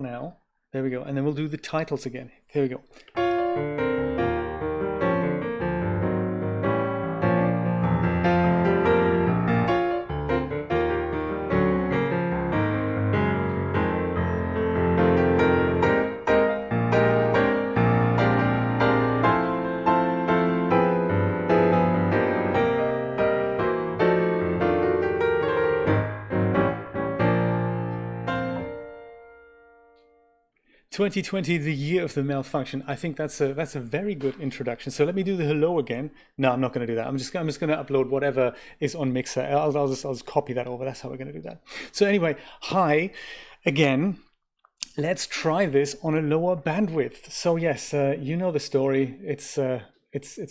now. There we go. And then we'll do the titles again. Here we go. 2020, the year of the malfunction. I think that's a very good introduction. So let me do the hello again. No, I'm not going to do that. I'm just going to upload whatever is on Mixer. I'll just copy that over. That's how we're going to do that. So anyway, hi again. Let's try this on a lower bandwidth. So yes, you know the story. It's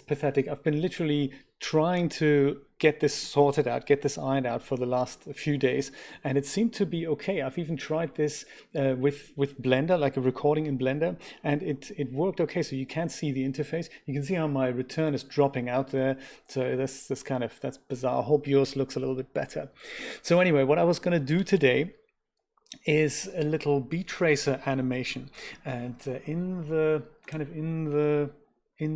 pathetic. I've been literally trying to get this sorted out, get this ironed out for the last few days, and it seemed to be okay. I've even tried this with Blender, like a recording in Blender, and it worked okay. So you can see the interface. You can see how my return is dropping out there. So that's bizarre. I hope yours looks a little bit better. So anyway, what I was going to do today is a little BTracer animation, and in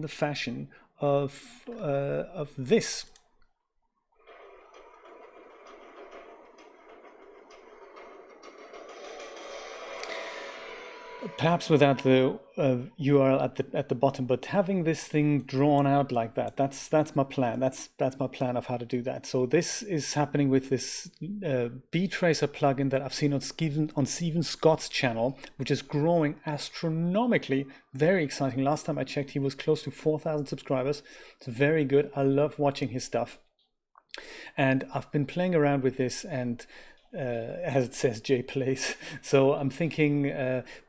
the fashion of this. Perhaps without the URL at the bottom, but having this thing drawn out like that, that's my plan. That's my plan of how to do that. So this is happening with this BTracer plugin that I've seen on Stephen Scott's channel, which is growing astronomically. Very exciting. Last time I checked, he was close to 4,000 subscribers. It's very good. I love watching his stuff, and I've been playing around with this, and as it says, Jay plays. So I'm thinking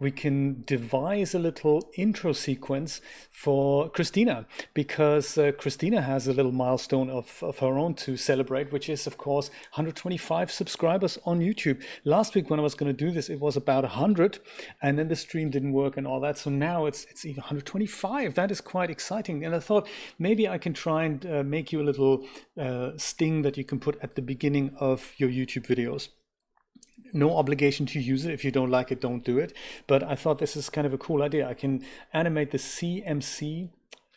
we can devise a little intro sequence for Christina, because Christina has a little milestone of her own to celebrate, which is, of course, 125 subscribers on YouTube. Last week when I was going to do this, it was about 100, and then the stream didn't work and all that. So now it's even 125. That is quite exciting. And I thought maybe I can try and make you a little sting that you can put at the beginning of your YouTube videos. No obligation to use it. If you don't like it, don't do it. But I thought this is kind of a cool idea. I can animate the CMC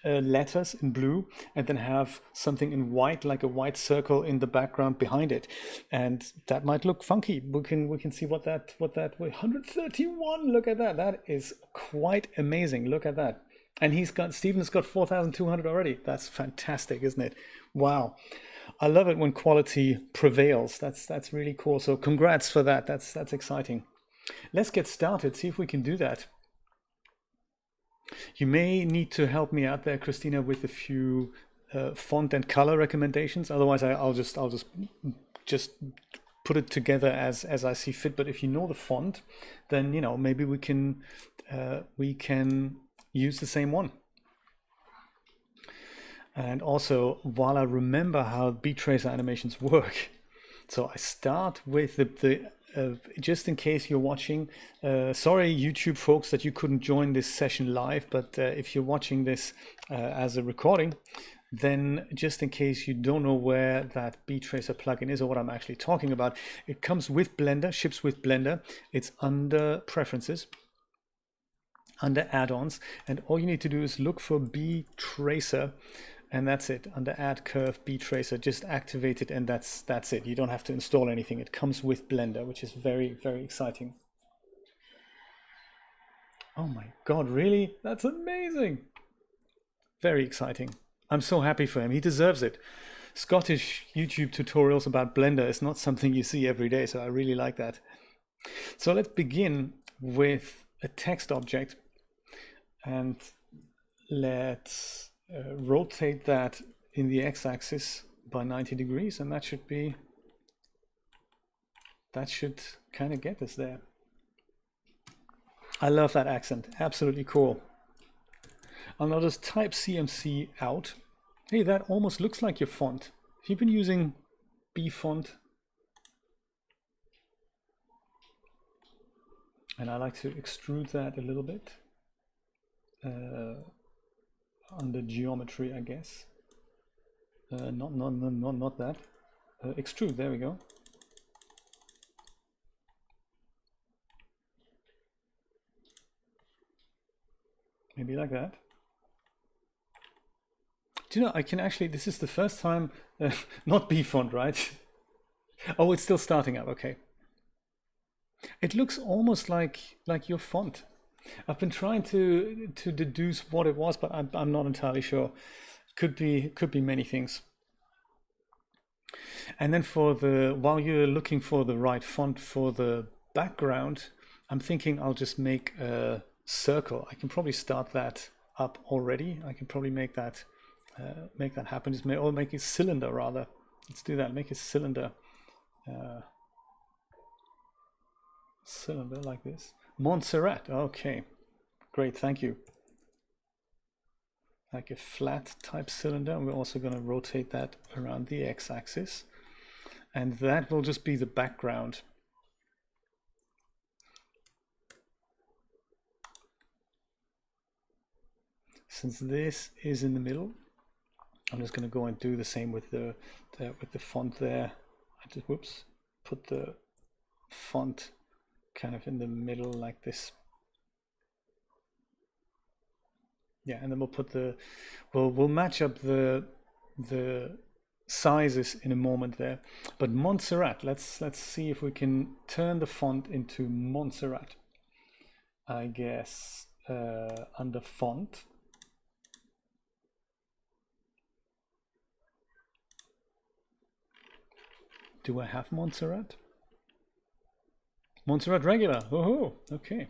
letters in blue and then have something in white, like a white circle in the background behind it, and that might look funky. We can see what that 131. Look at that. That is quite amazing. Look at that. And Stephen's got 4,200 already. That's fantastic, isn't it? Wow. I love it when quality prevails. That's really cool. So congrats for that. That's exciting. Let's get started. See if we can do that. You may need to help me out there, Christina, with a few font and color recommendations. Otherwise, I'll just put it together as I see fit. But if you know the font, then maybe we can use the same one. And also, while I remember how BTracer animations work, so I start with the just in case you're watching, sorry YouTube folks that you couldn't join this session live, but if you're watching this as a recording, then just in case you don't know where that BTracer plugin is or what I'm actually talking about, it comes with Blender, ships with Blender. It's under Preferences, under Add-ons, and all you need to do is look for BTracer. And that's it. Under Add Curve BTracer, just activate it, and that's it. You don't have to install anything. It comes with Blender, which is very, very exciting. Oh my God, really? That's amazing. Very exciting. I'm so happy for him. He deserves it. Scottish YouTube tutorials about Blender is not something you see every day, so I really like that. So let's begin with a text object, and let's rotate that in the x-axis by 90 degrees, and that should kind of get us there. I love that accent. Absolutely cool. I'll now just type CMC out. Hey, that almost looks like your font. Have you been using B font? And I like to extrude that a little bit. Under geometry, I guess. Not that. Extrude, there we go. Maybe like that. Do you know, I can actually, this is the first time, not B font, right? Oh, it's still starting up, okay. It looks almost like your font. I've been trying to deduce what it was, but I'm not entirely sure. Could be many things. And then for the, while you're looking for the right font for the background, I'm thinking I'll just make a circle. I can probably start that up already. I can probably make that happen. Just make, or make a cylinder rather. Let's do that. Make a cylinder. Cylinder like this. Montserrat. Okay, great. Thank you. Like a flat type cylinder. And we're also going to rotate that around the x-axis. And that will just be the background. Since this is in the middle, I'm just going to go and do the same with the font there. I just, whoops, put the font kind of in the middle like this. Yeah, and then we'll put the, we'll match up the sizes in a moment there. But Montserrat, let's see if we can turn the font into Montserrat. I guess under font. Do I have Montserrat? Montserrat regular. Oh, okay.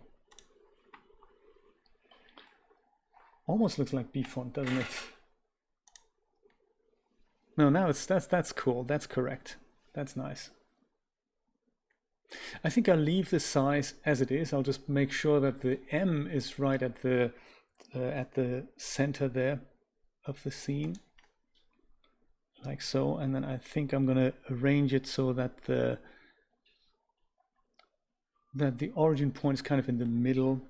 Almost looks like B font, doesn't it? No, now it's that's cool. That's correct. That's nice. I think I'll leave the size as it is. I'll just make sure that the M is right at the center there of the scene, like so. And then I think I'm gonna arrange it so that the origin point is kind of in the middle.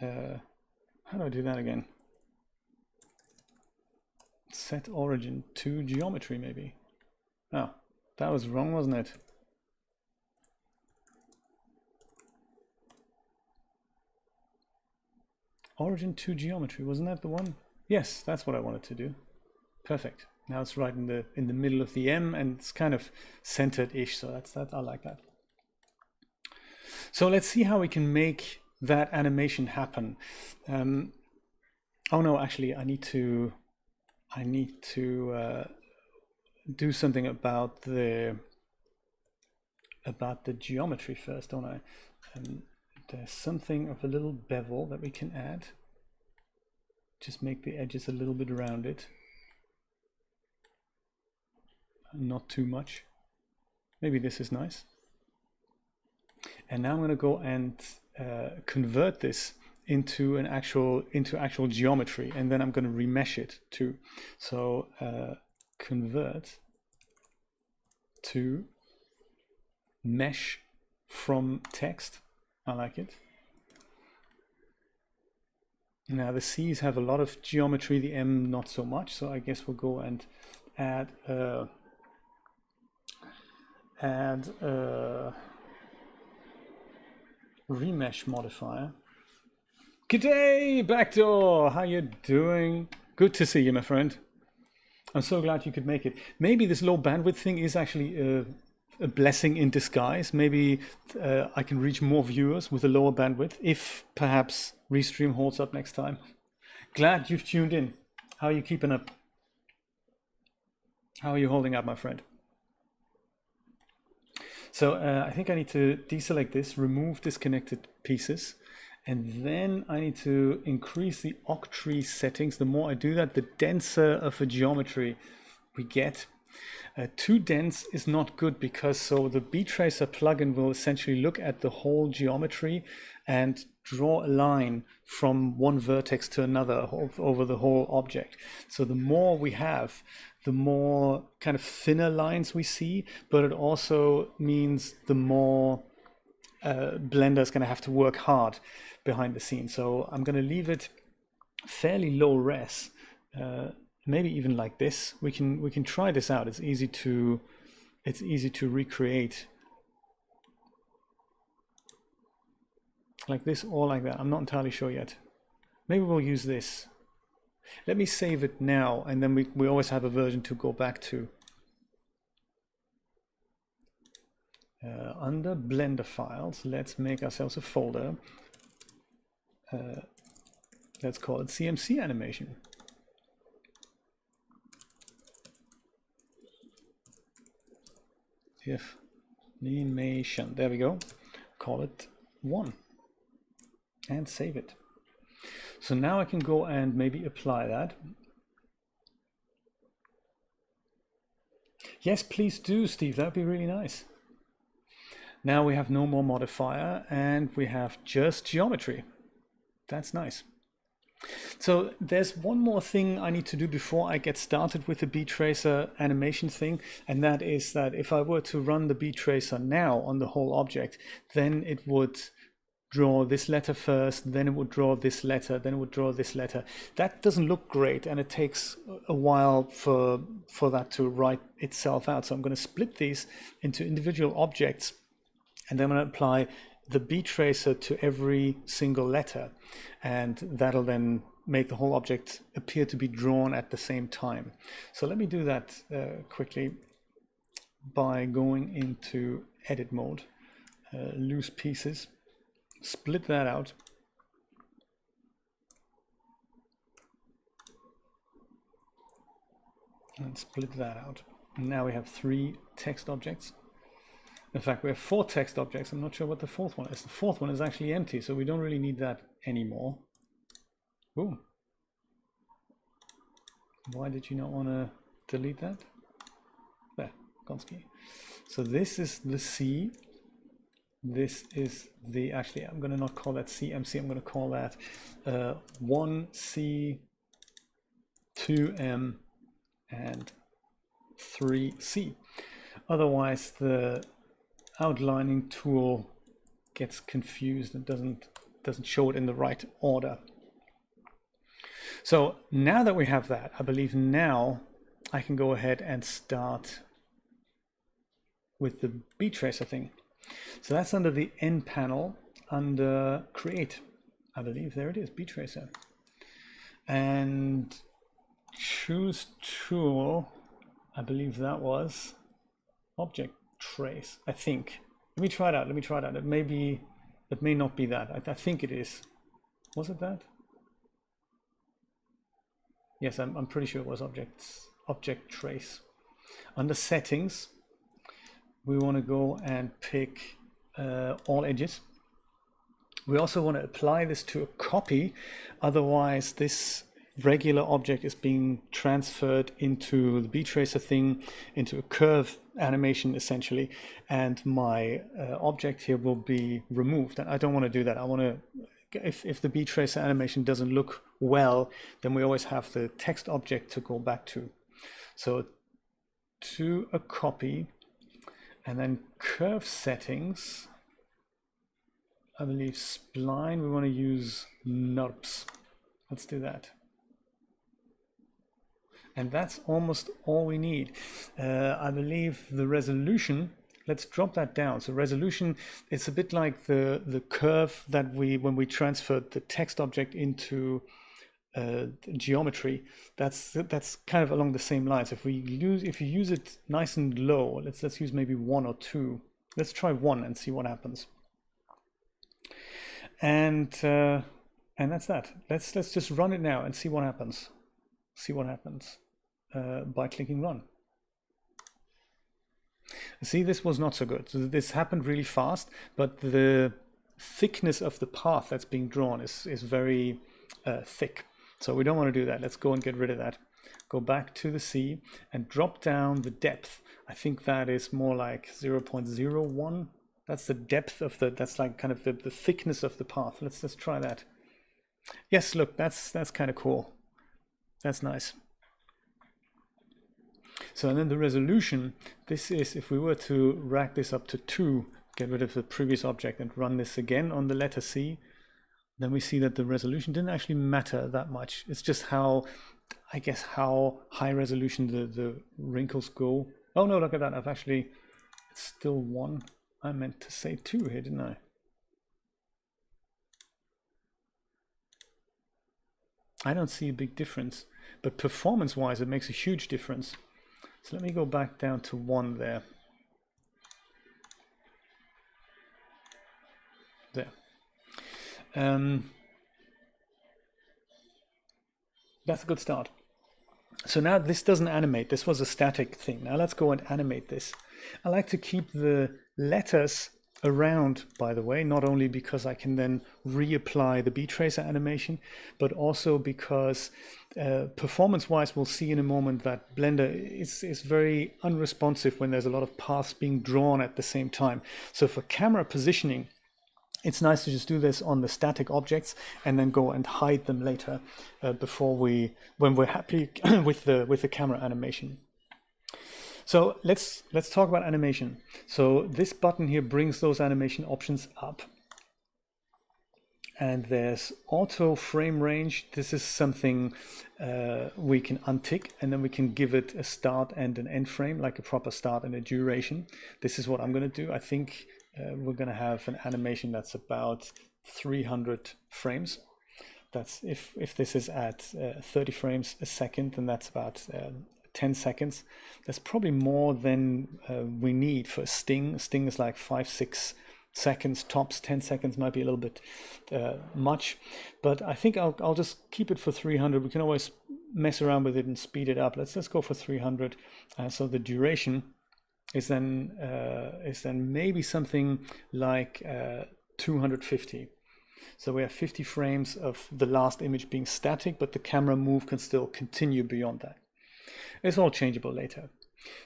How do I do that again? Set origin to geometry, maybe. Oh, that was wrong, wasn't it? Origin to geometry, wasn't that the one? Yes, that's what I wanted to do. Perfect. Now it's right in the middle of the M, and it's kind of centered-ish, so that's that. I like that. So let's see how we can make that animation happen. Oh no, actually, I need to do something about the geometry first, don't I? There's something of a little bevel that we can add. Just make the edges a little bit rounded. Not too much. Maybe this is nice. And now I'm going to go and convert this into actual geometry, and then I'm going to remesh it too. So convert to mesh from text. I like it. Now the C's have a lot of geometry, the M not so much, so I guess we'll go and add remesh modifier. G'day, Backdoor! How you doing? Good to see you, my friend. I'm so glad you could make it. Maybe this low bandwidth thing is actually a blessing in disguise. Maybe I can reach more viewers with a lower bandwidth if perhaps Restream holds up next time. Glad you've tuned in. How are you keeping up? How are you holding up, my friend? So I think I need to deselect this, remove disconnected pieces, and then I need to increase the octree settings. The more I do that, the denser of a geometry we get. Too dense is not good, because so the BTracer plugin will essentially look at the whole geometry and draw a line from one vertex to another over the whole object. So the more we have, the more kind of thinner lines we see, but it also means the more Blender is going to have to work hard behind the scenes. So I'm going to leave it fairly low res. Maybe even like this. We can try this out. It's easy to recreate like this or like that. I'm not entirely sure yet. Maybe we'll use this. Let me save it now, and then we always have a version to go back to. Under Blender files, let's make ourselves a folder. Let's call it CMC animation. If animation, there we go. Call it 1 and save it. So now I can go and maybe apply that. Yes, please do, Steve. That'd be really nice. Now we have no more modifier and we have just geometry. That's nice. So there's one more thing I need to do before I get started with the BTracer animation thing, and that is that if I were to run the BTracer now on the whole object, then it would draw this letter first, then it would draw this letter, then it would draw this letter. That doesn't look great, and it takes a while for that to write itself out. So I'm going to split these into individual objects, and then I'm going to apply the BTracer to every single letter, and that'll then make the whole object appear to be drawn at the same time. So let me do that quickly by going into edit mode, loose pieces, split that out, and split that out. And now we have 3 text objects. In fact, we have 4 text objects. I'm not sure what the 4th one is. The 4th one is actually empty, so we don't really need that anymore. Ooh. Why did you not want to delete that? There, Gonski. So this is the C. This is the, actually, I'm going to not call that CMC. I'm going to call that 1C, 2M, and 3C. Otherwise, the outlining tool gets confused and doesn't show it in the right order. So now that we have that, I believe now I can go ahead and start with the BTracer thing. So that's under the N panel under Create. I believe there it is, BTracer. And choose tool, I believe that was Object Trace, I think. Let me try it out. It may not be that. I think it is. Was it that? Yes, I'm pretty sure it was Object Trace. Under Settings, we want to go and pick all edges. We also want to apply this to a copy, otherwise this regular object is being transferred into the BTracer thing, into a curve animation essentially, and my object here will be removed. And I don't want to do that. I want to, if the BTracer animation doesn't look well, then we always have the text object to go back to. So to a copy, and then curve settings, I believe spline, we want to use NURBS. Let's do that. And that's almost all we need. I believe the resolution, let's drop that down. So resolution, it's a bit like the curve that when we transferred the text object into geometry. That's kind of along the same lines. If you use it nice and low, let's use maybe 1 or 2. Let's try 1 and see what happens. And that's that. Let's just run it now and see what happens. By clicking run. See, this was not so good. So this happened really fast, but the thickness of the path that's being drawn is very thick. So we don't want to do that. Let's go and get rid of that. Go back to the C and drop down the depth. I think that is more like 0.01. That's the depth of that's like kind of the thickness of the path. Let's try that. Yes, look, that's kind of cool. That's nice. So, and then the resolution, this is, if we were to rack this up to 2, get rid of the previous object and run this again on the letter C, then we see that the resolution didn't actually matter that much. It's just how, I guess, how high resolution the wrinkles go. Oh no, look at that, it's still 1. I meant to say 2 here, didn't I? I don't see a big difference, but performance-wise, it makes a huge difference. So let me go back down to 1 there. There. That's a good start. So now this doesn't animate. This was a static thing. Now let's go and animate this. I like to keep the letters around, by the way, not only because I can then reapply the BTracer animation, but also because performance-wise, we'll see in a moment that Blender is very unresponsive when there's a lot of paths being drawn at the same time. So for camera positioning, it's nice to just do this on the static objects and then go and hide them later when we're happy with the camera animation. So let's talk about animation. So this button here brings those animation options up. And there's auto frame range. This is something we can untick, and then we can give it a start and an end frame, like a proper start and a duration. This is what I'm going to do. I think we're going to have an animation that's about 300 frames. That's if this is at 30 frames a second, then that's about 10 seconds. That's probably more than we need for a sting. A sting is like 5-6 seconds tops. 10 seconds might be a little bit much, but I think I'll just keep it for 300. We can always mess around with it and speed it up. Let's go for 300. So the duration is then maybe something like 250. So we have 50 frames of the last image being static, but the camera move can still continue beyond that. It's all changeable later.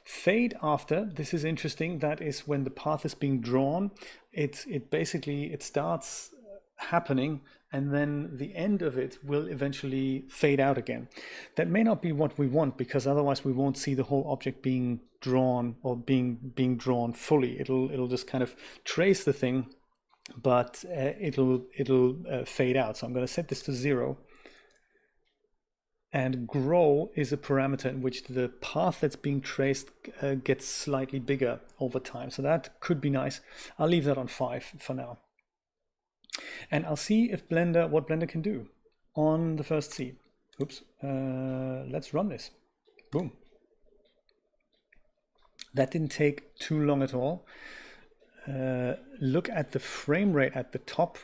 Fade after, this is interesting. That is when the path is being drawn. It basically starts happening, and then the end of it will eventually fade out again. That may not be what we want, because otherwise we won't see the whole object being drawn or being drawn fully. It'll just kind of trace the thing, but it'll fade out. So I'm going to set this to 0. And grow is a parameter in which the path that's being traced gets slightly bigger over time. So that could be nice. I'll leave that on 5 for now. And I'll see if what Blender can do on the first seed. Oops. Let's run this. Boom. That didn't take too long at all. Look at the frame rate at the top.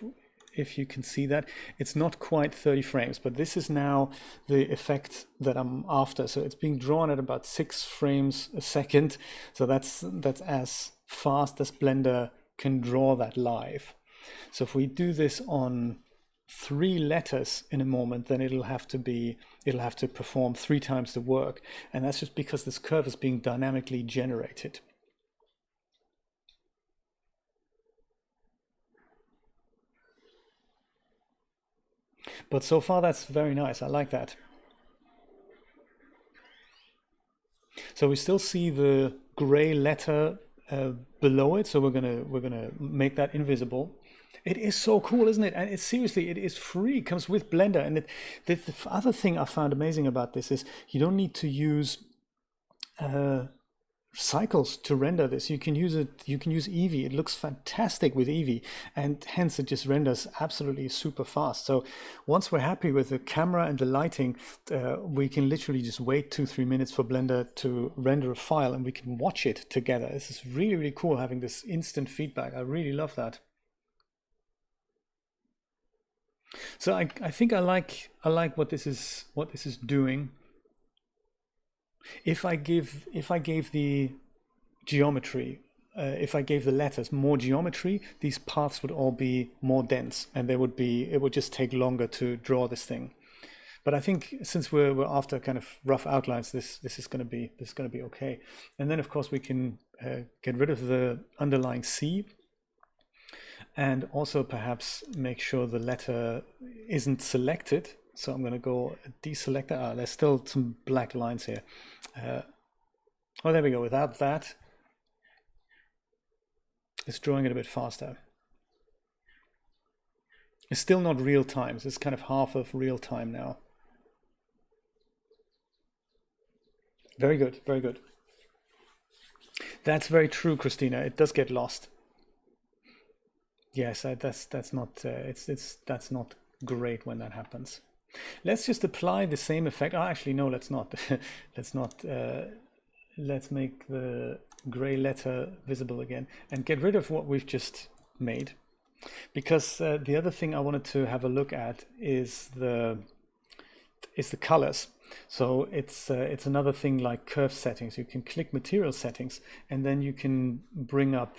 If you can see that, it's not quite 30 frames, but this is now the effect that I'm after. So it's being drawn at about 6 frames a second. So that's as fast as Blender can draw that live. So if we do this on 3 letters in a moment, then it'll have to perform 3 times the work. And that's just because this curve is being dynamically generated. But so far that's very nice. I like that. So we still see the gray letter below it. So we're gonna make that invisible. It is so cool, isn't it? And it's seriously, it is free. It comes with Blender. And the other thing I found amazing about this is you don't need to use cycles to render this. You can use Eevee. It looks fantastic with Eevee, and hence it just renders absolutely super fast. So once we're happy with the camera and the lighting, we can literally just wait 2-3 minutes for Blender to render a file, and we can watch it together. This is really, really cool, having this instant feedback. I really love that. So I think I like what this is doing. If I gave the geometry, if I gave the letters more geometry, these paths would all be more dense, and it would just take longer to draw this thing. But I think since we're after kind of rough outlines, this is going to be okay. And then of course we can get rid of the underlying C, and also perhaps make sure the letter isn't selected. So I'm going to go deselect that. There's still some black lines here. Oh, there we go. Without that, it's drawing it a bit faster. It's still not real time. So it's kind of half of real time now. Very good. Very good. That's very true, Christina. It does get lost. Yes, that's not that's not great when that happens. Let's just apply the same effect. Oh, actually, no, let's not. Let's not. Let's make the gray letter visible again and get rid of what we've just made. Because the other thing I wanted to have a look at is the colors. So it's another thing like curve settings. You can click material settings, and then you can bring up,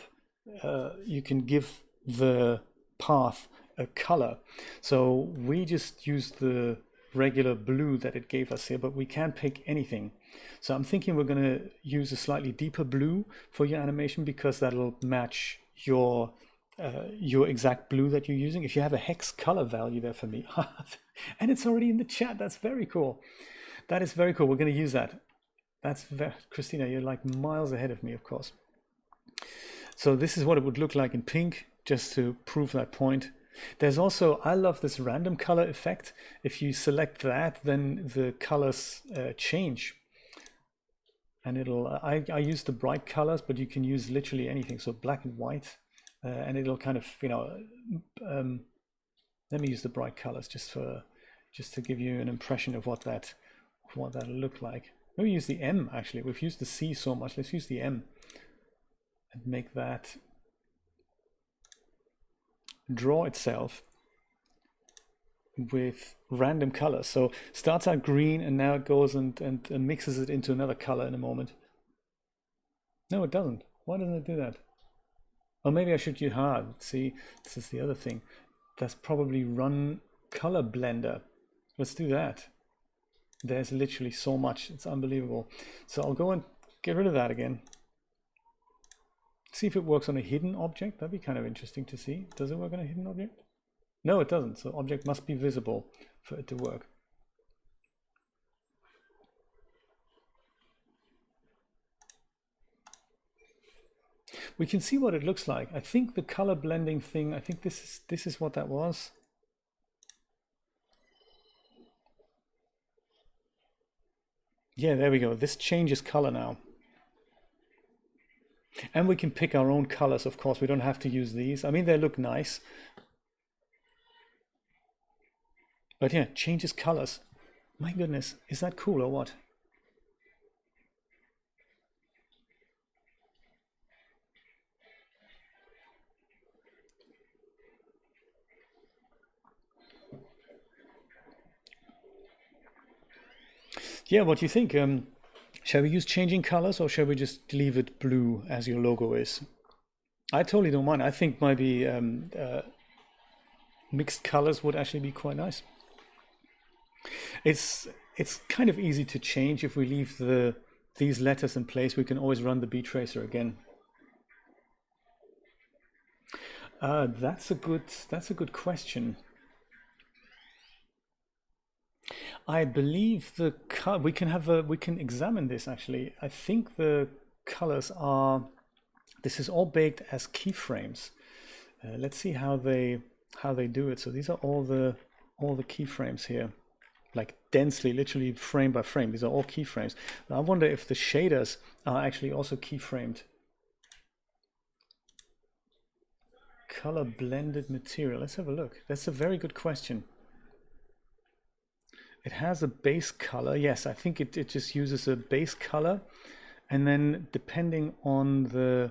you can give the path a color. So we just use the regular blue that it gave us here, but we can't pick anything. So I'm thinking we're going to use a slightly deeper blue for your animation, because that'll match your exact blue that you're using. If you have a hex color value there for me, and it's already in the chat, that's very cool. That is very cool. We're going to use that. That's very, Christina, you're like miles ahead of me, of course. So this is what it would look like in pink, just to prove that point. There's also, I love this random color effect. If you select that, then the colors change. And it'll, I use the bright colors, but you can use literally anything. So black and white, and it'll kind of, you know, let me use the bright colors just to give you an impression of what that'll look like. Maybe use the M, actually. We've used the C so much. Let's use the M and make that draw itself with random colors. So starts out green, and now it goes and mixes it into another color in a moment. No, it doesn't. Why doesn't it do that? Or maybe I should use hard. See, this is the other thing. That's probably run color blender. Let's do that. There's literally so much. It's unbelievable. So I'll go and get rid of that again. See if it works on a hidden object. That'd be kind of interesting to see. Does it work on a hidden object? No, it doesn't. So object must be visible for it to work. We can see what it looks like. I think the color blending thing, I think this is what that was. Yeah, there we go. This changes color now. And we can pick our own colors, of course. We don't have to use these. I mean, they look nice. But yeah, changes colors. My goodness, is that cool or what? Yeah, what do you think? Shall we use changing colors, or shall we just leave it blue as your logo is? I totally don't mind. I think maybe mixed colors would actually be quite nice. It's kind of easy to change. If we leave these letters in place, we can always run the BTracer again. That's a good question. I believe we can examine this actually. I think the colors are, this is all baked as keyframes. Let's see how they do it. So these are all the keyframes here, like densely, literally frame by frame. These are all keyframes. I wonder if the shaders are actually also keyframed. Color blended material. Let's have a look. That's a very good question. It has a base color. Yes, I think it just uses a base color, and then depending on the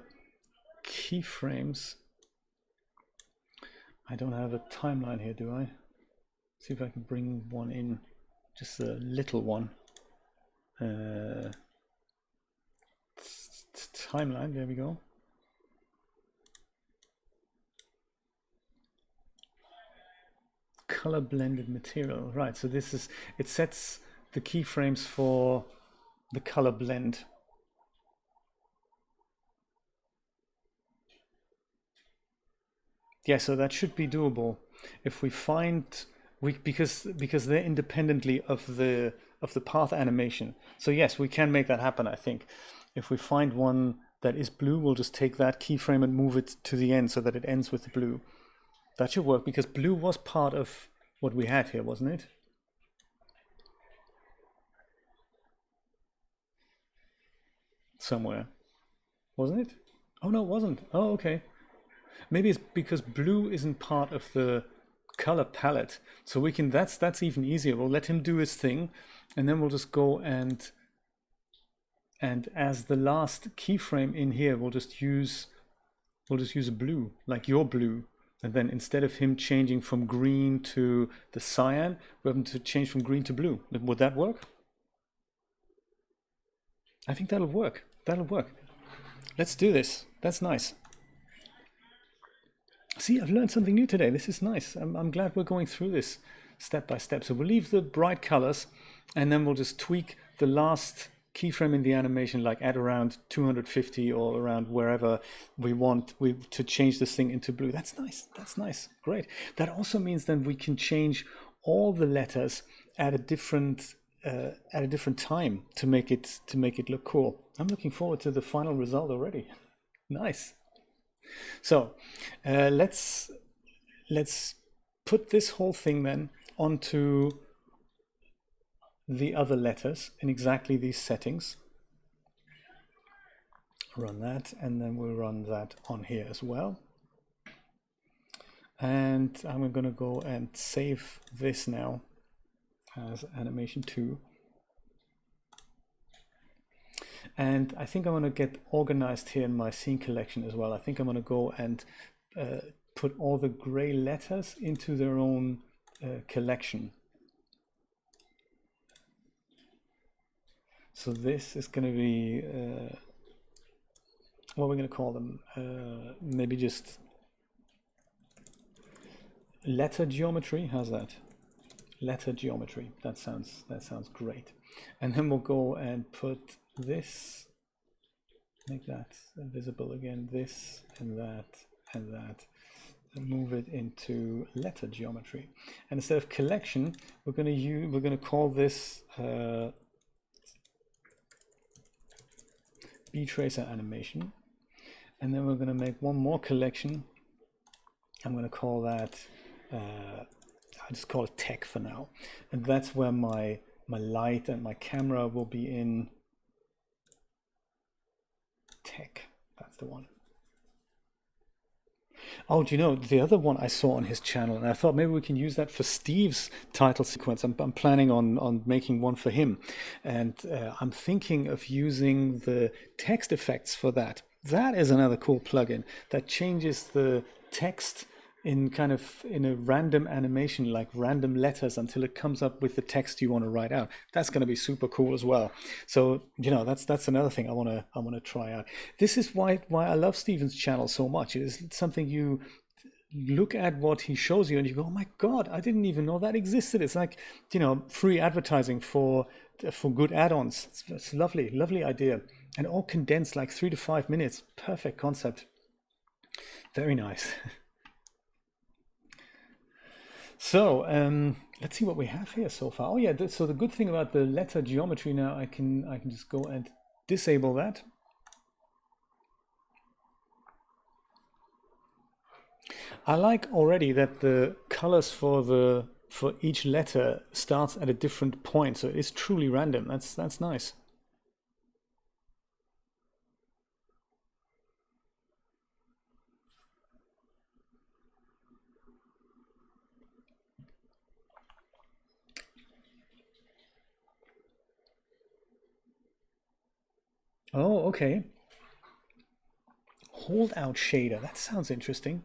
keyframes, I don't have a timeline here, do I? See if I can bring one in, just a little one. Timeline, there we go. Color blended material, right? So this is, it sets the keyframes for the color blend. Yeah, so that should be doable if we find because they're independently of the path animation. So yes, we can make that happen. I think if we find one that is blue, we'll just take that keyframe and move it to the end so that it ends with the blue. That should work, because blue was part of what we had here, wasn't it? Somewhere, wasn't it? Oh no, it wasn't. Oh, okay. Maybe it's because blue isn't part of the color palette. So we can, that's even easier. We'll let him do his thing, and then we'll just go and as the last keyframe in here, we'll just use a blue, like your blue. And then instead of him changing from green to the cyan, we have him to change from green to blue. Would that work? I think that'll work. That'll work. Let's do this. That's nice. See, I've learned something new today. This is nice. I'm glad we're going through this step by step. So we'll leave the bright colors, and then we'll just tweak the last keyframe in the animation, like at around 250 or around wherever we want to change this thing into blue. That's nice. That's nice. Great. That also means then we can change all the letters at a different time to make it look cool. I'm looking forward to the final result already. Nice. So let's put this whole thing then onto the other letters in exactly these settings. Run that, and then we'll run that on here as well. And I'm going to go and save this now as animation 2. And I think I want to get organized here in my scene collection as well. I think I'm going to go and put all the gray letters into their own collection. So this is going to be, what we're going to call them, maybe just letter geometry. How's that? Letter geometry. That sounds great. And then we'll go and put this, make that visible again, this and that and that, and move it into letter geometry. And instead of collection, we're going to call this BTracer animation, and then we're going to make one more collection. I'm going to call that I just call it tech for now, and that's where my light and my camera will be in tech. That's the one. Oh, do you know, the other one I saw on his channel, and I thought maybe we can use that for Steve's title sequence. I'm planning on making one for him, and I'm thinking of using the text effects for that. That is another cool plugin that changes the text in a random animation, like random letters, until it comes up with the text you want to write out. That's going to be super cool as well. So, you know, that's another thing I want to try out. This is why I love Steven's channel so much. It is something you look at what he shows you and you go, oh my God, I didn't even know that existed. It's like, you know, free advertising for good add-ons. It's a lovely idea, and all condensed like 3 to 5 minutes. Perfect concept. Very nice. So let's see what we have here so far. Oh yeah, so the good thing about the letter geometry now, I can just go and disable that. I like already that the colors for each letter starts at a different point, so it's truly random. That's nice. Oh, okay. Hold out shader. That sounds interesting.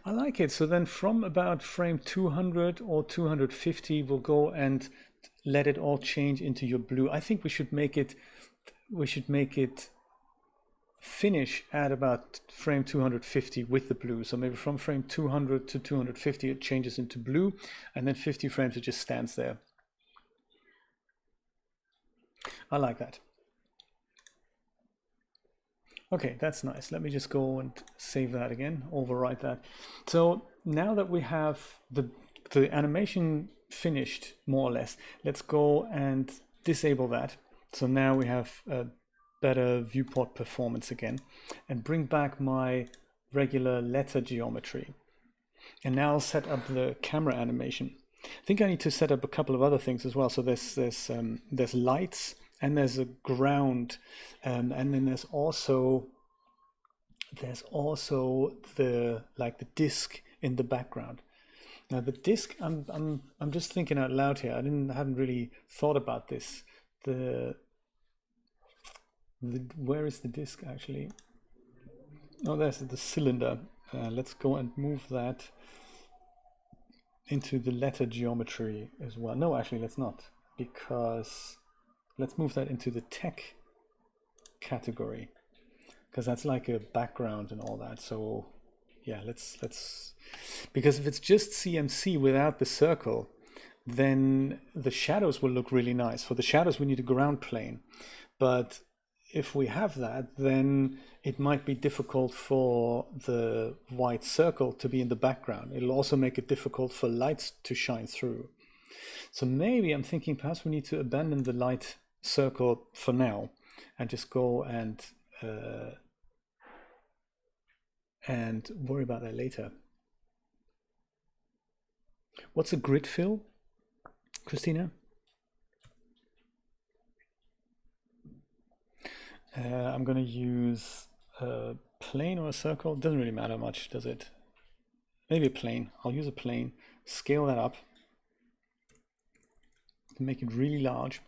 I like it. So then from about frame 200 or 250, we'll go and let it all change into your blue. I think we should make it finish at about frame 250 with the blue. So maybe from frame 200 to 250 it changes into blue, and then 50 frames it just stands there. I like that. Okay, that's nice. Let me just go and save that again, overwrite that. So now that we have the animation finished more or less, let's go and disable that. So now we have a better viewport performance again, and bring back my regular letter geometry. And now I'll set up the camera animation. I think I need to set up a couple of other things as well. So there's lights and there's a ground, and then there's also the the disc in the background. Now the disc, I'm just thinking out loud here. I hadn't really thought about this. Where is the disc actually? Oh, there's the cylinder. Let's go and move that into the letter geometry as well. No, actually, let's not, because let's move that into the tech category, because that's like a background and all that. So yeah, let's because if it's just CMC without the circle, then the shadows will look really nice. For the shadows, we need a ground plane, but if we have that, then it might be difficult for the white circle to be in the background. It'll also make it difficult for lights to shine through. So maybe I'm thinking perhaps we need to abandon the light circle for now and just go and worry about that later. What's a grid fill, Christina? I'm going to use a plane or a circle. It doesn't really matter much, does it? Maybe a plane. I'll use a plane. Scale that up to make it really large.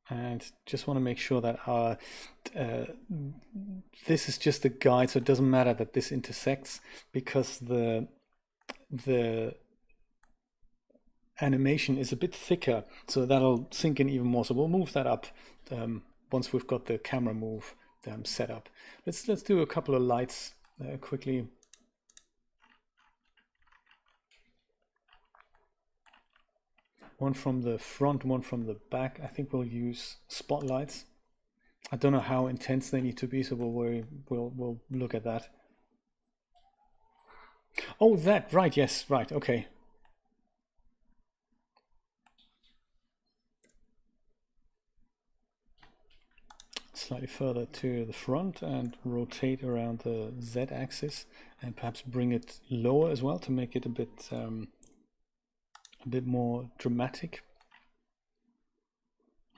And just want to make sure that our this is just a guide, so it doesn't matter that this intersects, because the animation is a bit thicker, so that'll sink in even more. So we'll move that up once we've got the camera move set up. Let's do a couple of lights quickly. One from the front, one from the back. I think we'll use spotlights. I don't know how intense they need to be, so we'll look at that. Oh, that, right, yes, right, okay. Slightly further to the front and rotate around the Z-axis, and perhaps bring it lower as well to make it a bit more dramatic.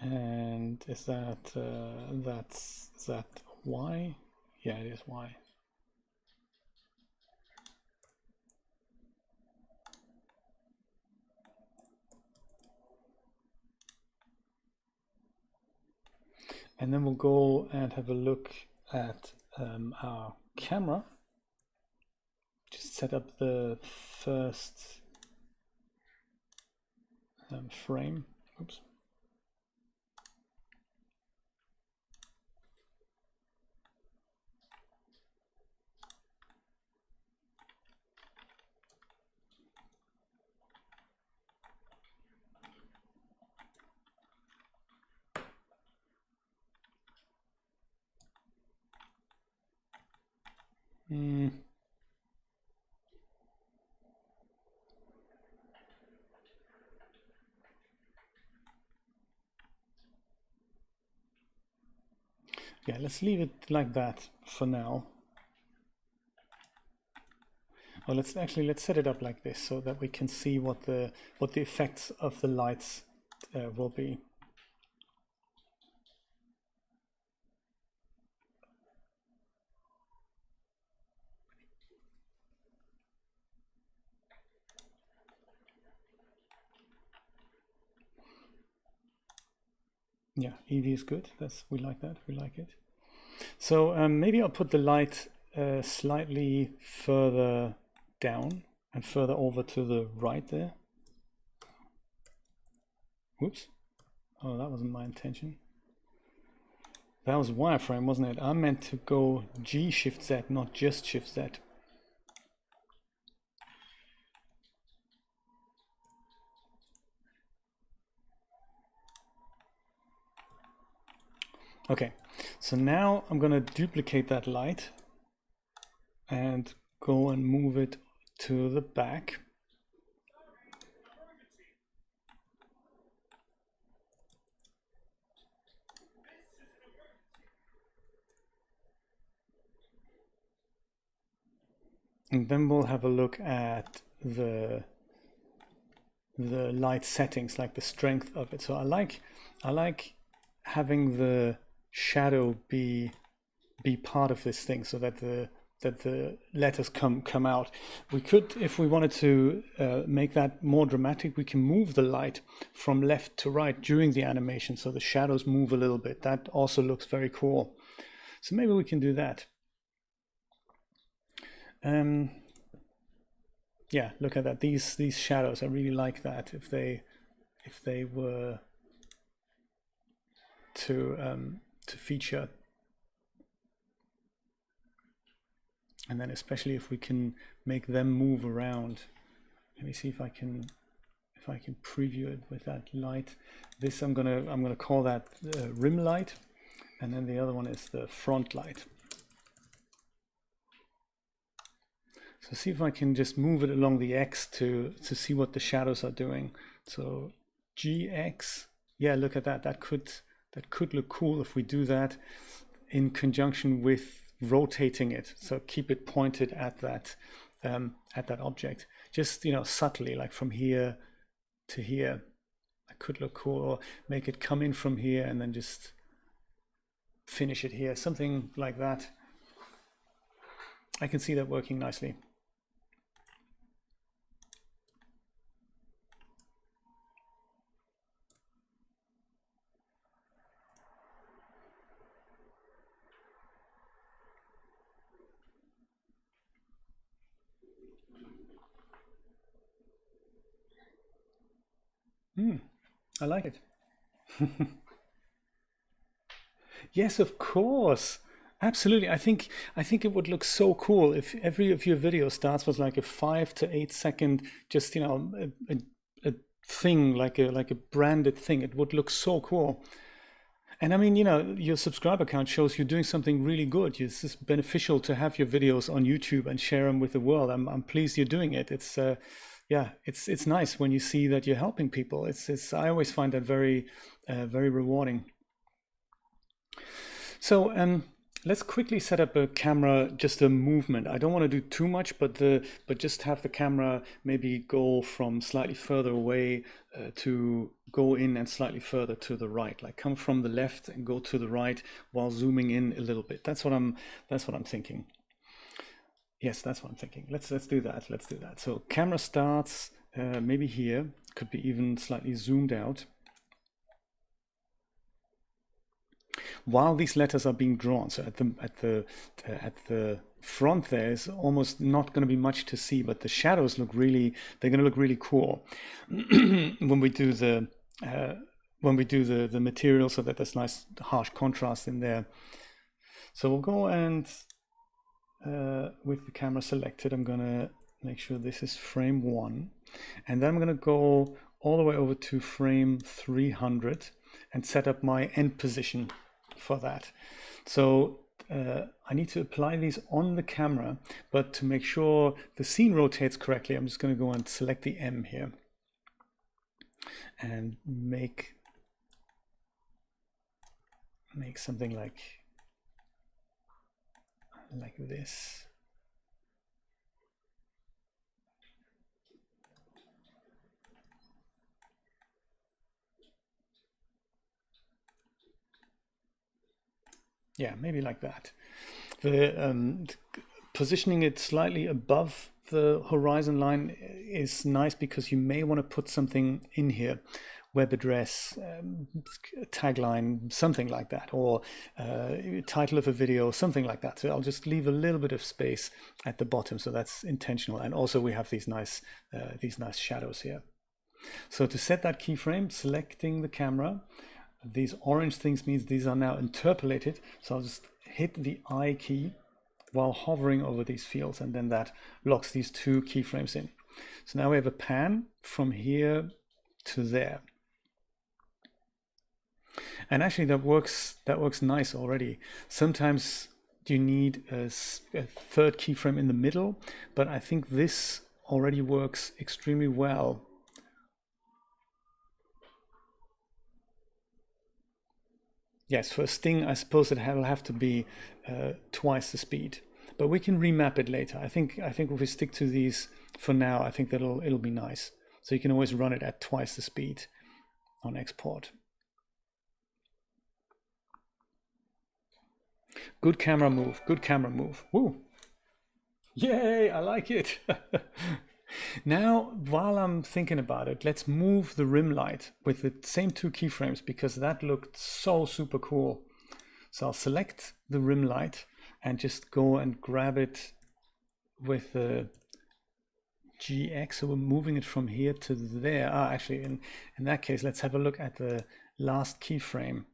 And is that is that Y? Yeah, it is Y. And then we'll go and have a look at our camera. Just set up the first frame. Oops. Yeah, let's leave it like that for now. Well, let's set it up like this so that we can see what the effects of the lights will be. Yeah, EV is good. We like that. We like it. So maybe I'll put the light slightly further down and further over to the right there. Whoops. Oh, that wasn't my intention. That was wireframe, wasn't it? I meant to go G Shift Z, not just Shift Z. Okay, so now I'm going to duplicate that light and go and move it to the back. And then we'll have a look at the light settings, like the strength of it. So I like having the shadow be part of this thing, so that the letters come out. We could, if we wanted to make that more dramatic, we can move the light from left to right during the animation, so the shadows move a little bit. That also looks very cool. So maybe we can do that. Yeah, look at that. These shadows, I really like that. If they were to feature. And then especially if we can make them move around. Let me see if I can preview it with that light. This I'm gonna call that rim light, and then the other one is the front light. So see if I can just move it along the X to see what the shadows are doing. So GX, yeah, look at that. That could look cool if we do that in conjunction with rotating it. So keep it pointed at that object. Just, you know, subtly, like from here to here. That could look cool. Or make it come in from here and then just finish it here. Something like that. I can see that working nicely. I like it. Yes, of course. Absolutely. I think it would look so cool if every of your video starts with like a 5 to 8 second, just, you know, a thing, like a branded thing. It would look so cool. And I mean, you know, your subscriber count shows you're doing something really good. It's just beneficial to have your videos on YouTube and share them with the world. I'm pleased you're doing it. It's yeah, it's nice when you see that you're helping people. It's I always find that very very rewarding. So let's quickly set up a camera, just a movement. I don't want to do too much, but just have the camera maybe go from slightly further away to go in and slightly further to the right, like come from the left and go to the right while zooming in a little bit. That's what I'm thinking. Yes, that's what I'm thinking. Let's do that. Let's do that. So camera starts maybe here, could be even slightly zoomed out. While these letters are being drawn, so at the front there is almost not going to be much to see, but the shadows look really, they're going to look really cool when we do the material, so that there's nice harsh contrast in there. So we'll go and with the camera selected, I'm going to make sure this is frame 1, and then I'm going to go all the way over to frame 300 and set up my end position for that. So I need to apply these on the camera, but to make sure the scene rotates correctly, I'm just going to go and select the M here and make something like this. Yeah, maybe like that. The positioning it slightly above the horizon line is nice because you may want to put something in here, web address, tagline, something like that, or title of a video, something like that. So I'll just leave a little bit of space at the bottom, so that's intentional. And also we have these nice shadows here. So to set that keyframe, selecting the camera, these orange things means these are now interpolated. So I'll just hit the I key while hovering over these fields, and then that locks these 2 keyframes in. So now we have a pan from here to there. And actually that works nice already. Sometimes you need a 3rd keyframe in the middle, but I think this already works extremely well. Yes, for a sting, I suppose it will have to be twice the speed, but we can remap it later. I think if we stick to these for now, I think it'll be nice. So you can always run it at twice the speed on export. Good camera move. Good camera move. Woo! Yay! I like it. Now, while I'm thinking about it, let's move the rim light with the same 2 keyframes because that looked so super cool. So I'll select the rim light and just go and grab it with the GX. So we're moving it from here to there. Actually, in that case, let's have a look at the last keyframe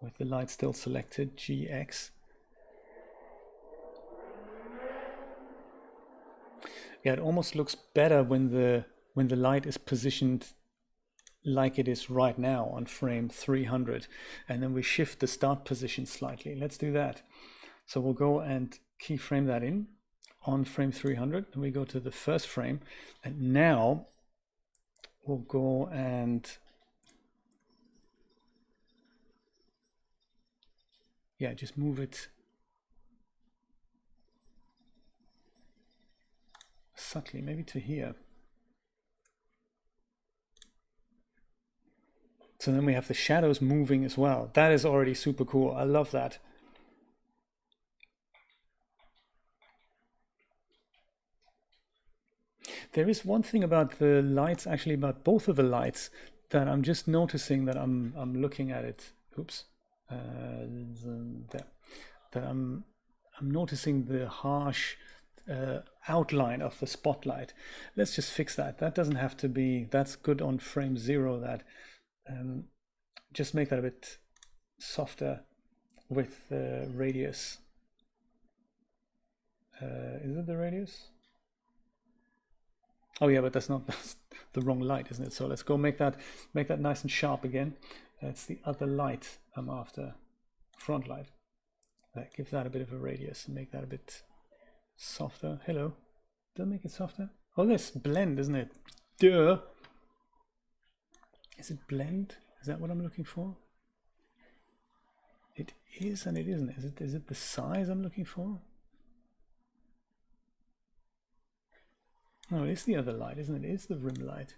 with the light still selected, GX. Yeah, it almost looks better when the light is positioned like it is right now on frame 300, and then we shift the start position slightly. Let's do that. So we'll go and keyframe that in on frame 300, and we go to the first frame, and now we'll go and yeah, just move it subtly, maybe to here. So then we have the shadows moving as well. That is already super cool. I love that. There is one thing about the lights, actually about both of the lights, that I'm just noticing that I'm looking at it. Oops. There. That I'm noticing the harsh outline of the spotlight. Let's just fix that. That doesn't have to be, that's good on frame 0. That just make that a bit softer with the radius. Is it the radius? Oh yeah, but that's the wrong light, isn't it? So let's go make that nice and sharp again. That's the other light I'm after, front light. That gives that a bit of a radius and make that a bit softer. Hello, don't make it softer. Oh, this blend, isn't it? Duh. Is it blend? Is that what I'm looking for? It is and it isn't. Is it the size I'm looking for? No, it is the other light, isn't it? It is the rim light.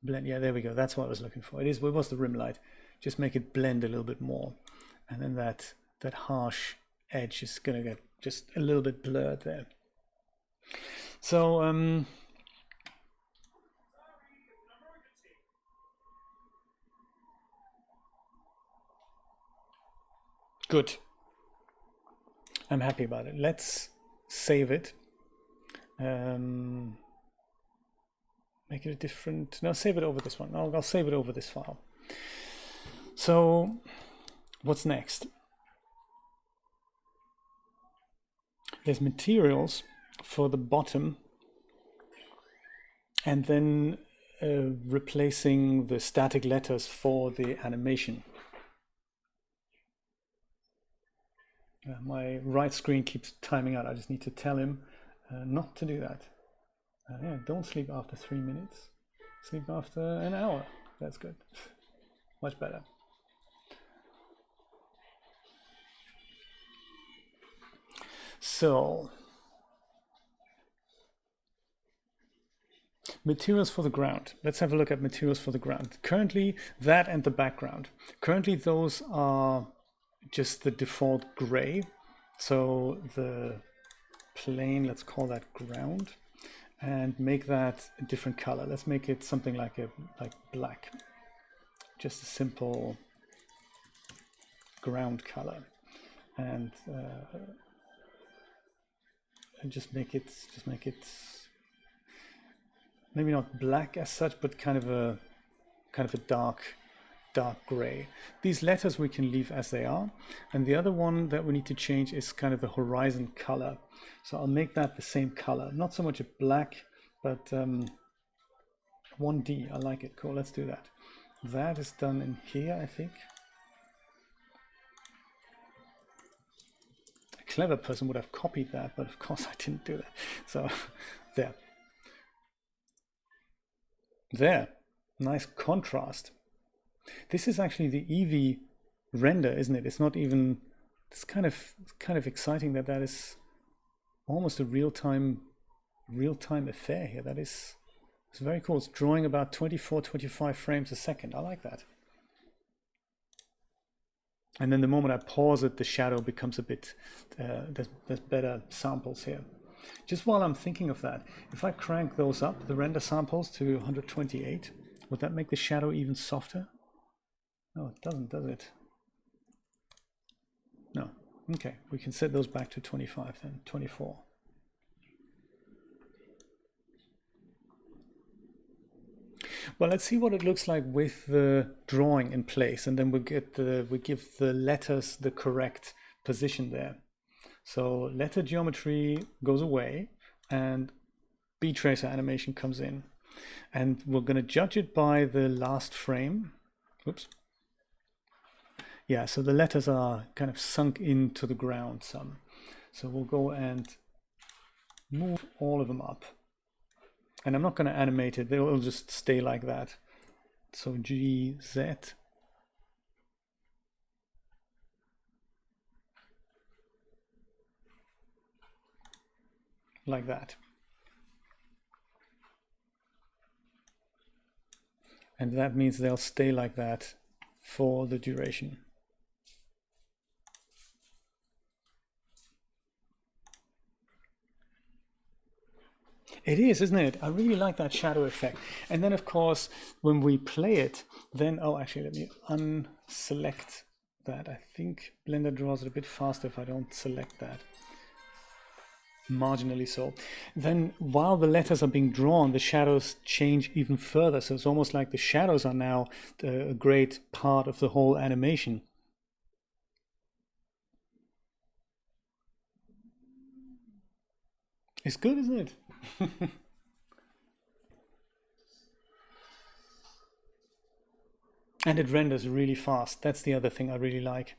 Blend, yeah, there we go. That's what I was looking for. It was the rim light. Just make it blend a little bit more. And then that harsh edge is gonna get just a little bit blurred there. So good. I'm happy about it. Let's save it. Make it a different, no, save it over this one. I'll save it over this file. So what's next? There's materials for the bottom, and then replacing the static letters for the animation. My right screen keeps timing out. I just need to tell him not to do that. Yeah, don't sleep after 3 minutes. Sleep after an hour. That's good. Much better. So, materials for the ground. Let's have a look at materials for the ground. Currently, that and the background. Currently, those are just the default gray. So the plane, let's call that ground, and make that a different color. Let's make it something like black. Just a simple ground color, and just make it maybe not black as such, but kind of a dark gray. These letters we can leave as they are, and the other one that we need to change is kind of the horizon color. So I'll make that the same color, not so much a black, but 1D. I like it. Cool, let's do that. That is done in here, I think. A clever person would have copied that, but of course I didn't do that. So there, nice contrast. This is actually the Eevee render, isn't it? It's not even, it's kind of exciting that is almost a real-time affair here. It's very cool. It's drawing about 24-25 frames a second. I like that. And then the moment I pause it, the shadow becomes a bit, there's better samples here. Just while I'm thinking of that, if I crank those up, the render samples to 128, would that make the shadow even softer? No, it doesn't, does it? No. Okay, we can set those back to 25 then, 24. Well, let's see what it looks like with the drawing in place, and then we give the letters the correct position there. So letter geometry goes away and BTracer animation comes in, and we're going to judge it by the last frame. Oops. Yeah, so the letters are kind of sunk into the ground some. So we'll go and move all of them up. And I'm not going to animate it, they'll just stay like that. So G, Z. Like that. And that means they'll stay like that for the duration. It is, isn't it? I really like that shadow effect. And then, of course, when we play it, then, oh, actually, let me unselect that. I think Blender draws it a bit faster if I don't select that. Marginally so. Then, while the letters are being drawn, the shadows change even further. So it's almost like the shadows are now a great part of the whole animation. It's good, isn't it? And it renders really fast. That's the other thing I really like.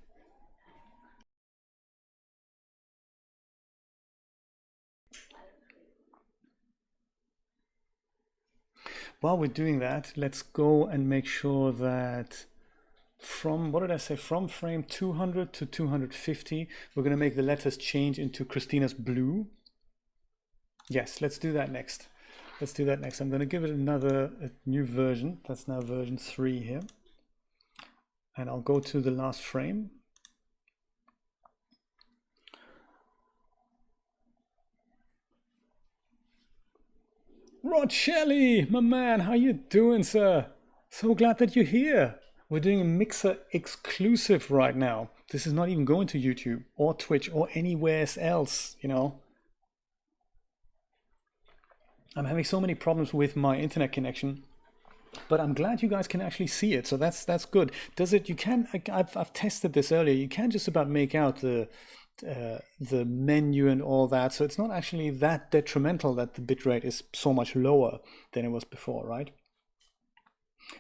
While we're doing that, let's go and make sure that from, what did I say, from frame 200 to 250, we're going to make the letters change into Christina's blue. Yes, let's do that next. Let's do that next. I'm going to give it a new version. That's now version 3 here. And I'll go to the last frame. Rod Shelley, my man, how you doing, sir? So glad that you're here. We're doing a Mixer exclusive right now. This is not even going to YouTube or Twitch or anywhere else, you know. I'm having so many problems with my internet connection, but I'm glad you guys can actually see it. So that's good. Does it? You can. I've tested this earlier. You can just about make out the menu and all that. So it's not actually that detrimental that the bitrate is so much lower than it was before, right?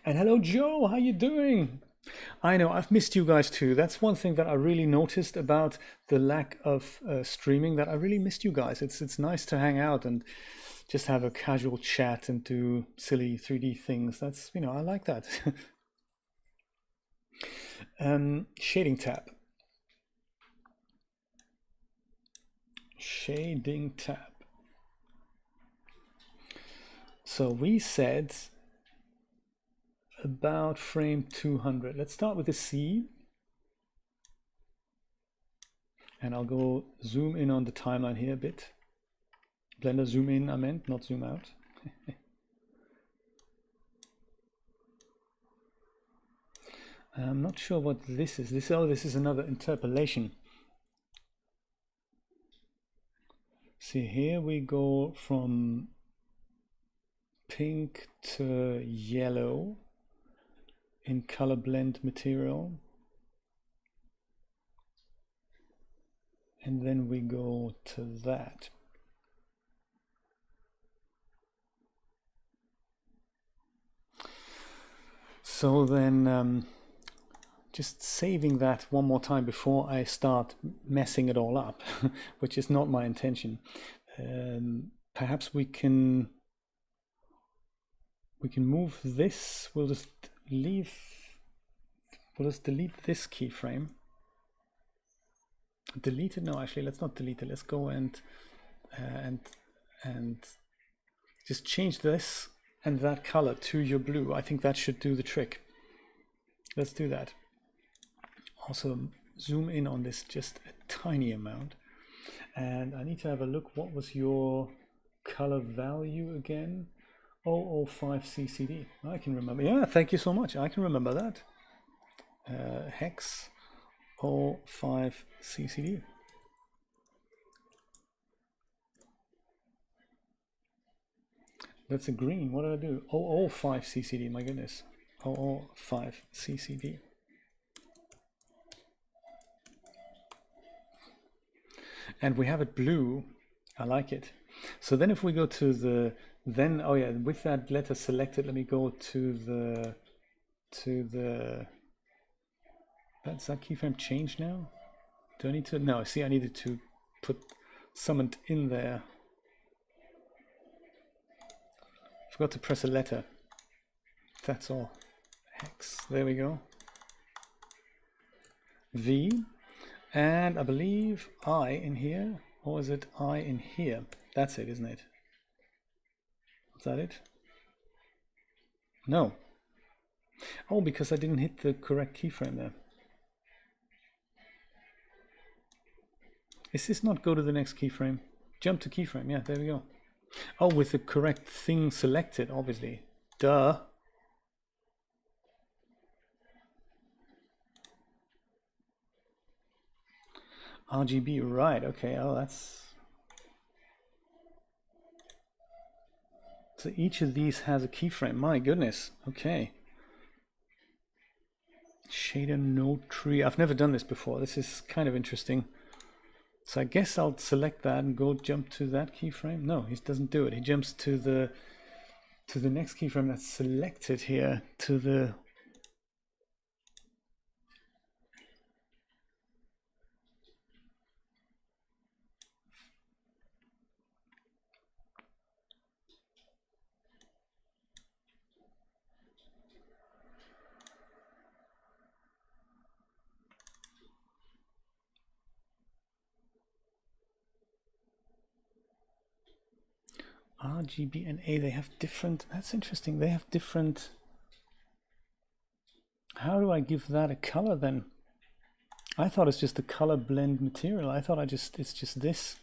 And hello, Joe. How you doing? I know, I've missed you guys too. That's one thing that I really noticed about the lack of streaming, that I really missed you guys. It's nice to hang out and just have a casual chat and do silly 3D things. That's, you know, I like that. Shading tab. Shading tab. So we said about frame 200. Let's start with the C. And I'll go zoom in on the timeline here a bit. Blender zoom in, I meant, not zoom out. I'm not sure what this is. This is another interpolation. See, here we go from pink to yellow in color blend material. And then we go to that. So then just saving that one more time before I start messing it all up, which is not my intention. Perhaps we can move this. We'll just delete this keyframe. Delete it? No, actually, let's not delete it. Let's go and just change this and that color to your blue. I think that should do the trick. Let's do that. also zoom in on this just a tiny amount. And I need to have a look. What was your color value again? 005 CCD. I can remember. Yeah, thank you so much. I can remember that. Hex 05 CCD. That's a green. What did I do? 005 CCD. My goodness. 005 CCD. And we have it blue. I like it. So then if we go to the, then, oh yeah, with that letter selected, let me go to the, that's that keyframe change now? Do I need to, no, see, I needed to put summoned in there. Forgot to press a letter. That's all. Hex, there we go. V, and I believe I in here, or is it I in here? That's it, isn't it? Is that it? No. Oh, because I didn't hit the correct keyframe there. Is this not go to the next keyframe? Jump to keyframe, yeah, there we go. Oh, with the correct thing selected, obviously. Duh. RGB, right, okay, oh, that's... So each of these has a keyframe, my goodness, okay. Shader node tree, I've never done this before, this is kind of interesting. So I guess I'll select that and go jump to that keyframe. No, he doesn't do it, he jumps to the next keyframe that's selected here, to the... RGB and A, they have different, that's interesting, they have different, how do I give that a color then? I thought it's just a color blend material, I thought it's just this.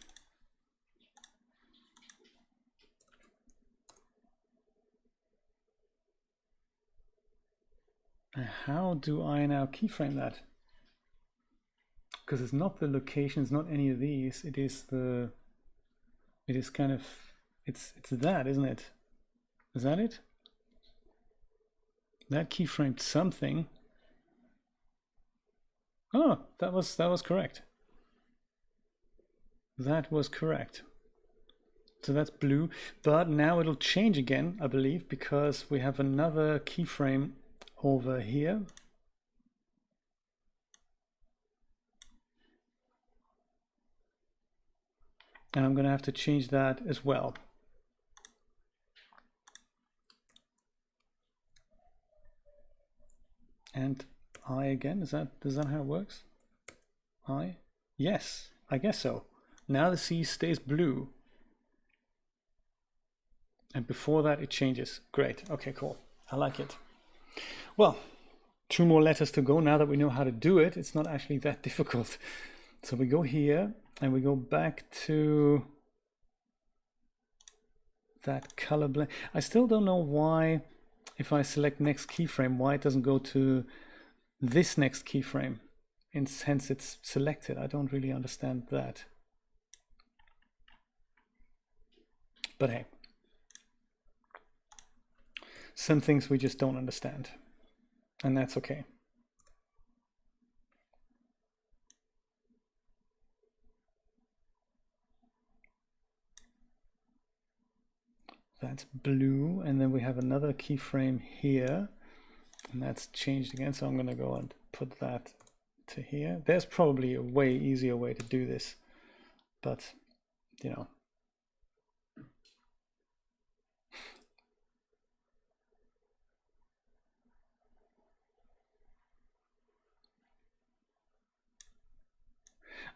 How do I now keyframe that? Because it's not the location, it's not any of these, it is the, it is kind of, it's that, isn't it? Is that it? That keyframed something. Oh, that was correct. That was correct. So that's blue, but now it'll change again, I believe, because we have another keyframe over here. And I'm going to have to change that as well. And I again, is that how it works? I? Yes, I guess so. Now the C stays blue. And before that it changes. Great, okay, cool. I like it. Well, 2 more letters to go. Now that we know how to do it, it's not actually that difficult. So we go here and we go back to that color blend. I still don't know why, if I select next keyframe, why it doesn't go to this next keyframe, and hence it's selected. I don't really understand that. But hey, some things we just don't understand, and that's okay. That's blue, and then we have another keyframe here, and that's changed again, so I'm going to go and put that to here. There's probably a way easier way to do this, but you know,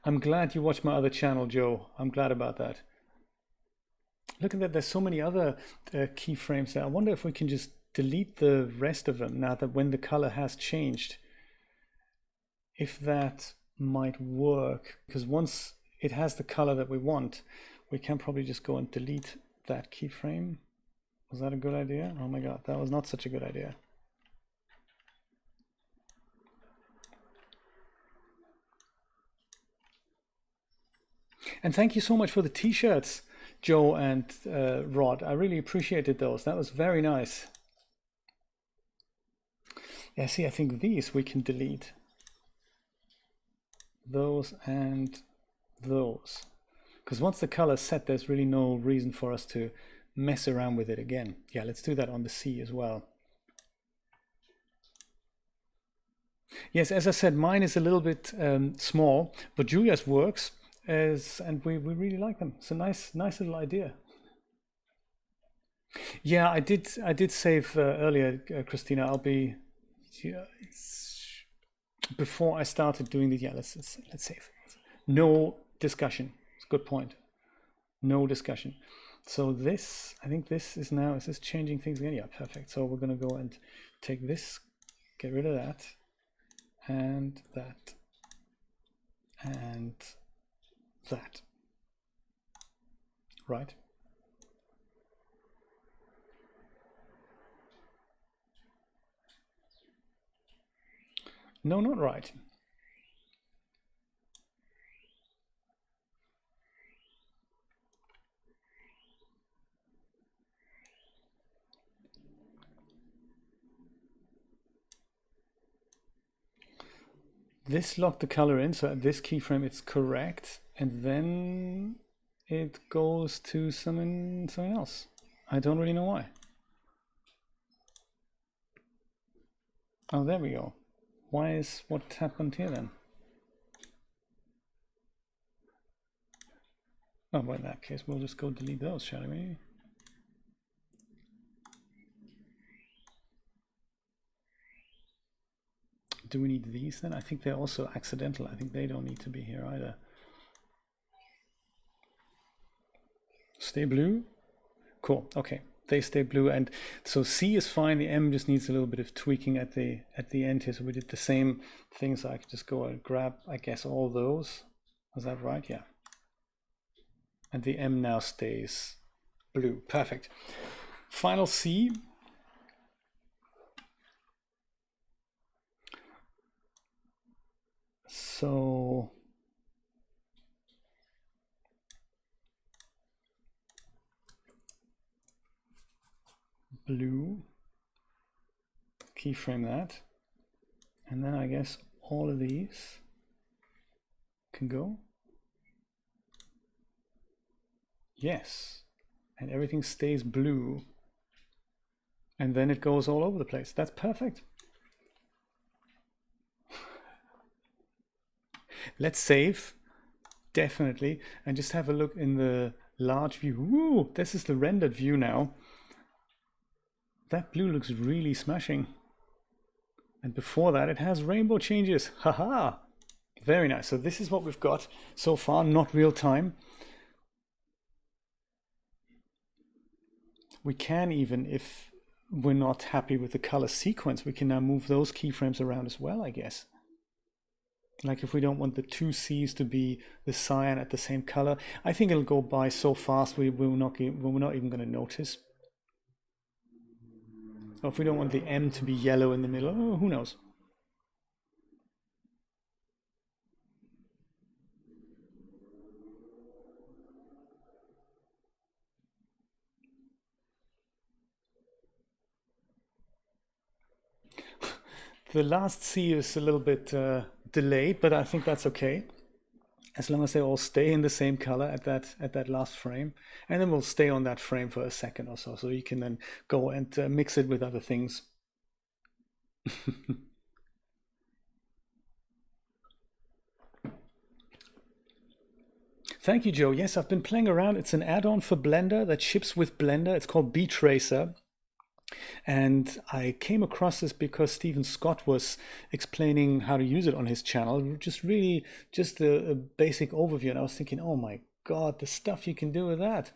I'm glad you watched my other channel, Joe. I'm glad about that. Look at that, there's so many other keyframes there. I wonder if we can just delete the rest of them now that when the color has changed, if that might work, because once it has the color that we want, we can probably just go and delete that keyframe. Was that a good idea? Oh my god, that was not such a good idea. And thank you so much for the t-shirts, Joe and Rod. I really appreciated those. That was very nice. Yeah, see, I think these we can delete. Those and those. Because once the color's set, there's really no reason for us to mess around with it again. Yeah, let's do that on the C as well. Yes, as I said, mine is a little bit small, but Julia's works, and we really like them. It's a nice little idea. Yeah, I did save earlier, Christina. I'll be before I started doing the let's save. No discussion. It's a good point. No discussion. So this, I think this is now, is this changing things again? Yeah, perfect. So we're going to go and take this, get rid of that, and that, and that. Right. No, not right. This locked the color in, so at this keyframe it's correct, and then it goes to something else. I don't really know why. Oh, there we go. Why is what happened here then? Oh, well, in that case, we'll just go delete those, shall we? Do we need these then? I think they're also accidental. I think they don't need to be here either. Stay blue. Cool. Okay, they stay blue, and so C is fine. The M just needs a little bit of tweaking at the end here. So we did the same thing. So I could just go and grab, I guess, all those. Was that right? Yeah. And the M now stays blue. Perfect. Final C. So blue, keyframe that, and then I guess all of these can go. Yes, and everything stays blue, and then it goes all over the place. That's perfect. Let's save, definitely, and just have a look in the large view. Ooh, this is the rendered view now. That blue looks really smashing. And before that, it has rainbow changes. Haha! Very nice. So this is what we've got so far, not real time. We can, even if we're not happy with the color sequence, we can now move those keyframes around as well, I guess. Like if we don't want the two C's to be the cyan at the same color, I think it'll go by so fast we're not even going to notice. Or if we don't want the M to be yellow in the middle, oh, who knows? The last C is a little bit delayed, but I think that's okay. As long as they all stay in the same color at that last frame, and then we'll stay on that frame for a second or so, so you can then go and mix it with other things. Thank you, Joe. Yes, I've been playing around. It's an add-on for Blender that ships with Blender. It's called BTracer. And I came across this because Stephen Scott was explaining how to use it on his channel. Just a basic overview. And I was thinking, oh my God, the stuff you can do with that.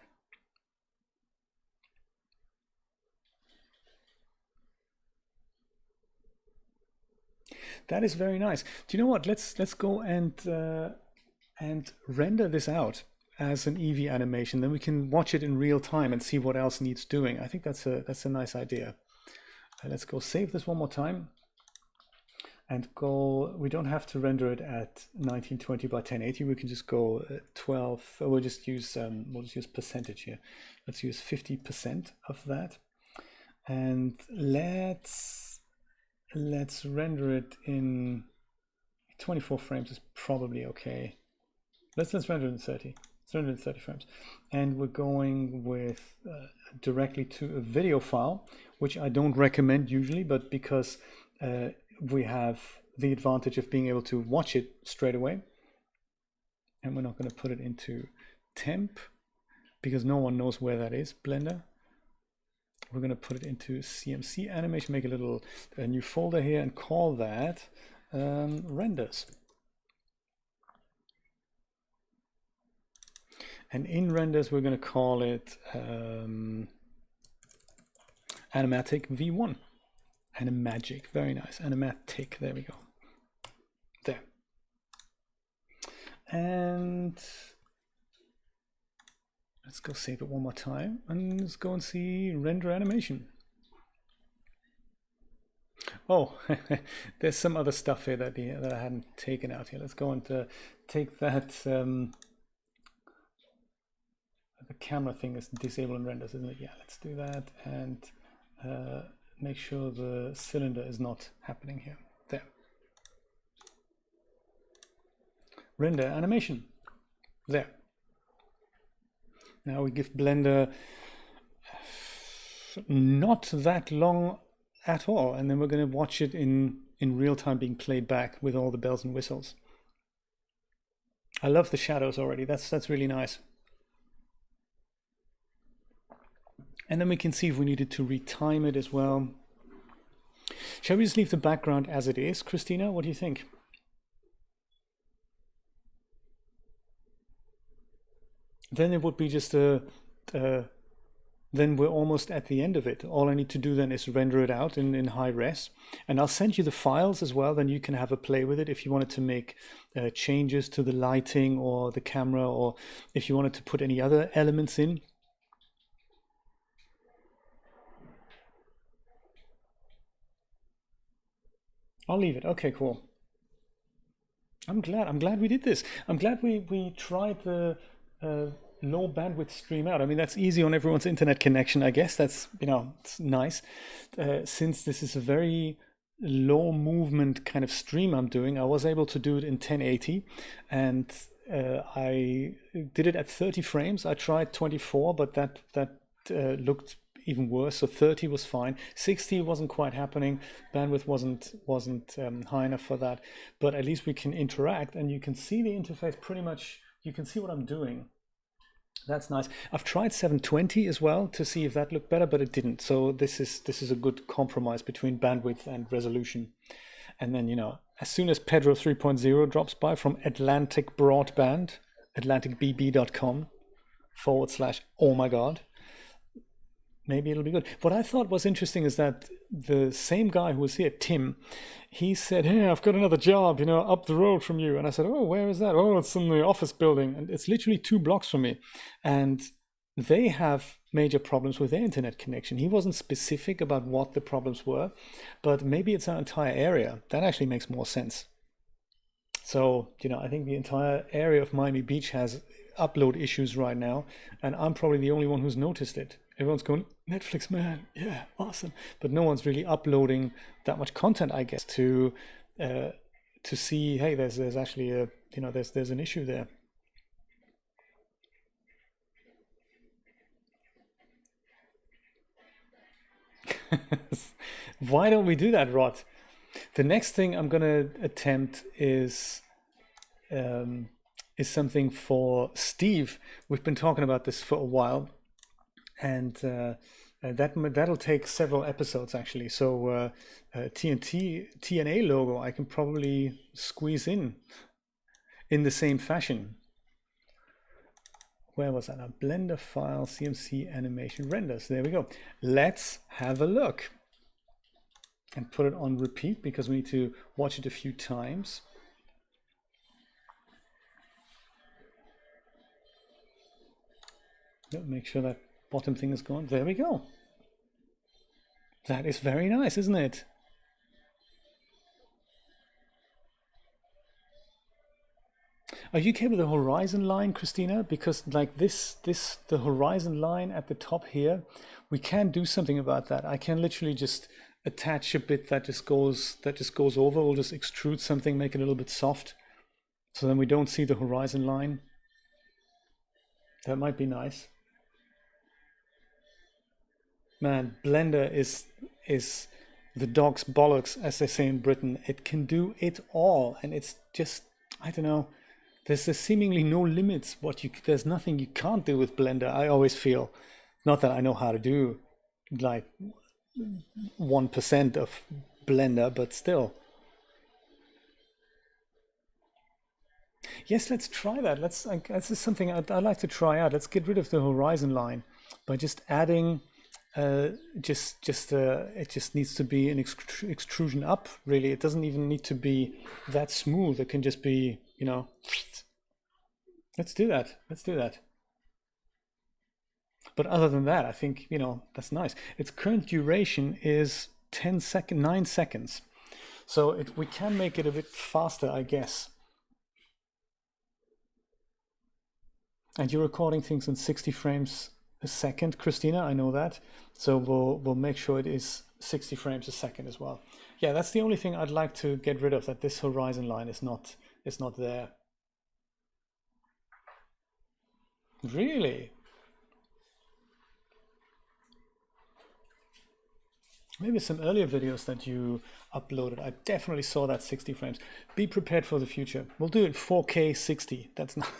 That is very nice. Do you know what? Let's go and render this out as an Eevee animation. Then we can watch it in real time and see what else needs doing. I think that's a nice idea. Let's go save this one more time and go. We don't have to render it at 1920 by 1080. We can just go 12. We'll just use percentage here. Let's use 50% of that, and let's render it in 24 frames is probably okay. Let's render it in 30. Let's render it in 30 frames, and we're going with directly to a video file, which I don't recommend usually, but because we have the advantage of being able to watch it straight away, and we're not going to put it into temp because no one knows where that is, Blender. We're going to put it into CMC animation, make a new folder here and call that renders. And in renders, we're going to call it animatic V1. Animagic, very nice. Animatic, there we go. There. And let's go save it one more time and let's go and see render animation. Oh, there's some other stuff here that I hadn't taken out here. Let's go and take that. The camera thing is disabled in renders, isn't it? Yeah, let's do that and make sure the cylinder is not happening here. There. Render animation. There. Now we give Blender not that long at all, and then we're going to watch it in real time being played back with all the bells and whistles. I love the shadows already. That's really nice. And then we can see if we needed to retime it as well. Shall we just leave the background as it is, Christina? What do you think? Then it would be just then we're almost at the end of it. All I need to do then is render it out in high res. And I'll send you the files as well. Then you can have a play with it if you wanted to make changes to the lighting or the camera, or if you wanted to put any other elements in. I'll leave it. Okay, cool. I'm glad we did this. I'm glad we tried the low bandwidth stream out. I mean, that's easy on everyone's internet connection, I guess. That's, it's nice. Since this is a very low movement kind of stream I'm doing, I was able to do it in 1080, and I did it at 30 frames. I tried 24, but that looked even worse. So 30 was fine. 60 wasn't quite happening. Bandwidth wasn't high enough for that. But at least we can interact, and you can see the interface pretty much. You can see what I'm doing. That's nice. I've tried 720 as well to see if that looked better, but it didn't. So this is a good compromise between bandwidth and resolution. And then, as soon as Pedro 3.0 drops by from Atlantic Broadband, atlanticbb.com/oh my god, maybe it'll be good. What I thought was interesting is that the same guy who was here, Tim, he said, "Hey, I've got another job, up the road from you." And I said, "Oh, where is that?" "Oh, it's in the office building." And it's literally 2 blocks from me. And they have major problems with their internet connection. He wasn't specific about what the problems were, but maybe it's our entire area. That actually makes more sense. So, I think the entire area of Miami Beach has upload issues right now, and I'm probably the only one who's noticed it. Everyone's going, "Netflix, man, yeah, awesome," but no one's really uploading that much content, I guess, to see, hey, there's actually there's an issue there. Why don't we do that, Rod? The next thing I'm gonna attempt is something for Steve. We've been talking about this for a while, and that'll take several episodes actually. So TNA logo I can probably squeeze in the same fashion. Where was that? A Blender file, CMC animation renders. There we go. Let's have a look. and put it on repeat because we need to watch it a few times. Make sure that bottom thing is gone. There we go. That is very nice, isn't it? Are you okay with the horizon line, Christina? Because like the horizon line at the top here, we can do something about that. I can literally just attach a bit that just goes over. We'll just extrude something, make it a little bit soft, so then we don't see the horizon line. That might be nice. Man, Blender is the dog's bollocks, as they say in Britain. It can do it all, and it's just, I don't know. There's seemingly no limits. There's nothing you can't do with Blender. I always feel, not that I know how to do like 1% of Blender, but still. Yes, let's try that. This is something I'd like to try out. Let's get rid of the horizon line by just adding. It just needs to be an extrusion up. Really, it doesn't even need to be that smooth. It can just be, you know. Let's do that. Let's do that. But other than that, I think, you know, that's nice. Its current duration is 9 seconds. So we can make it a bit faster, I guess. And you're recording things in 60 frames a second, Christina, I know that. So we'll make sure it is 60 frames a second as well. Yeah, that's the only thing I'd like to get rid of, that this horizon line is not there. Really? Maybe some earlier videos that you uploaded. I definitely saw that 60 frames. Be prepared for the future. We'll do it 4K 60. That's not...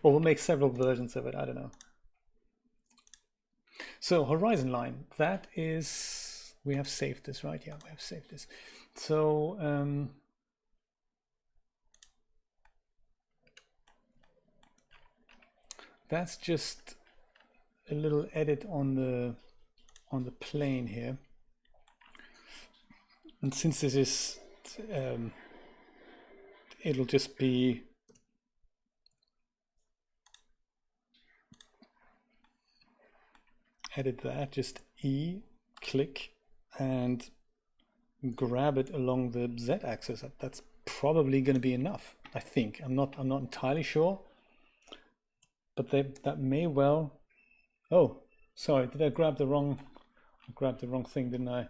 or we'll make several versions of it. I don't know. So horizon line, that is... We have saved this, right? Yeah, we have saved this. So... that's just a little edit on the plane here, and since this is it'll just be edit that, just click and grab it along the z-axis. That's probably going to be enough, I think. I'm not entirely sure, but that may well... Oh, sorry, did I grab the wrong... I grabbed the wrong thing, didn't I?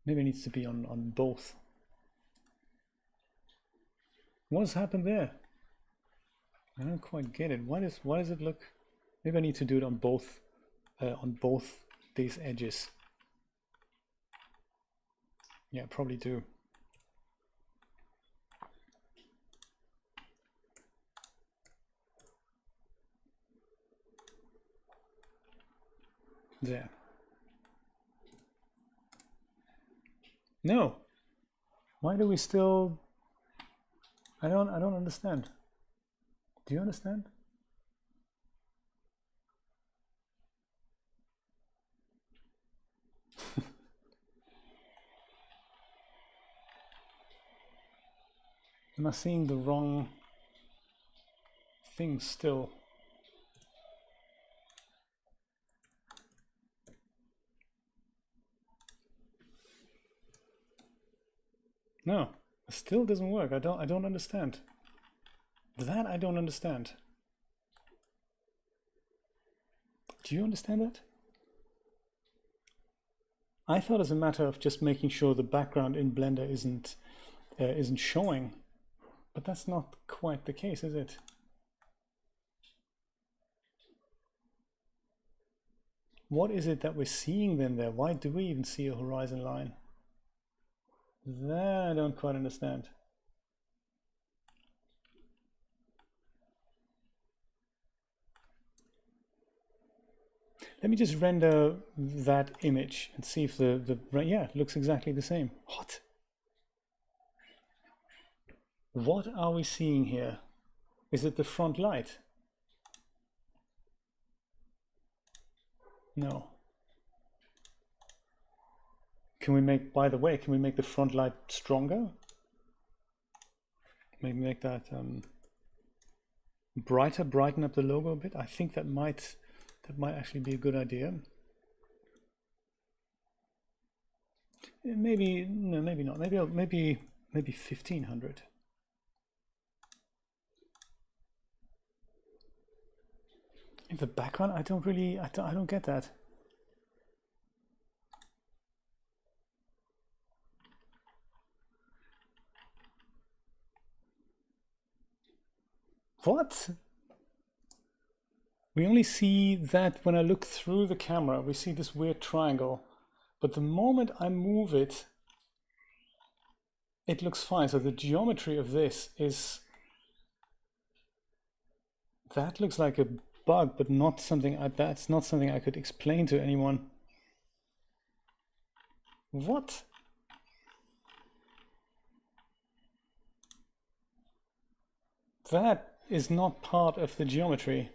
Maybe it needs to be on both. What's happened there? I don't quite get it. Why does it look... Maybe I need to do it on both these edges. Yeah, probably do. There. No. Why do we still... I don't understand. Do you understand? Am I seeing the wrong thing still? No, it still doesn't work. I don't understand. That I don't understand. Do you understand that? I thought as a matter of just making sure the background in Blender isn't showing, but that's not quite the case, is it? What is it that we're seeing then there? Why do we even see a horizon line? That I don't quite understand. Let me just render that image and see if yeah, it looks exactly the same. What are we seeing here? Is it the front light? No. Can we make, by the way, can we make the front light stronger? Maybe make that brighter, brighten up the logo a bit. I think that might actually be a good idea. Maybe, no, maybe not. Maybe 1500. In the background, I don't get that. What? We only see that when I look through the camera, we see this weird triangle. But the moment I move it, it looks fine. So the geometry of this is, that looks like a bug, but not something, that's not something I could explain to anyone. What? That is not part of the geometry.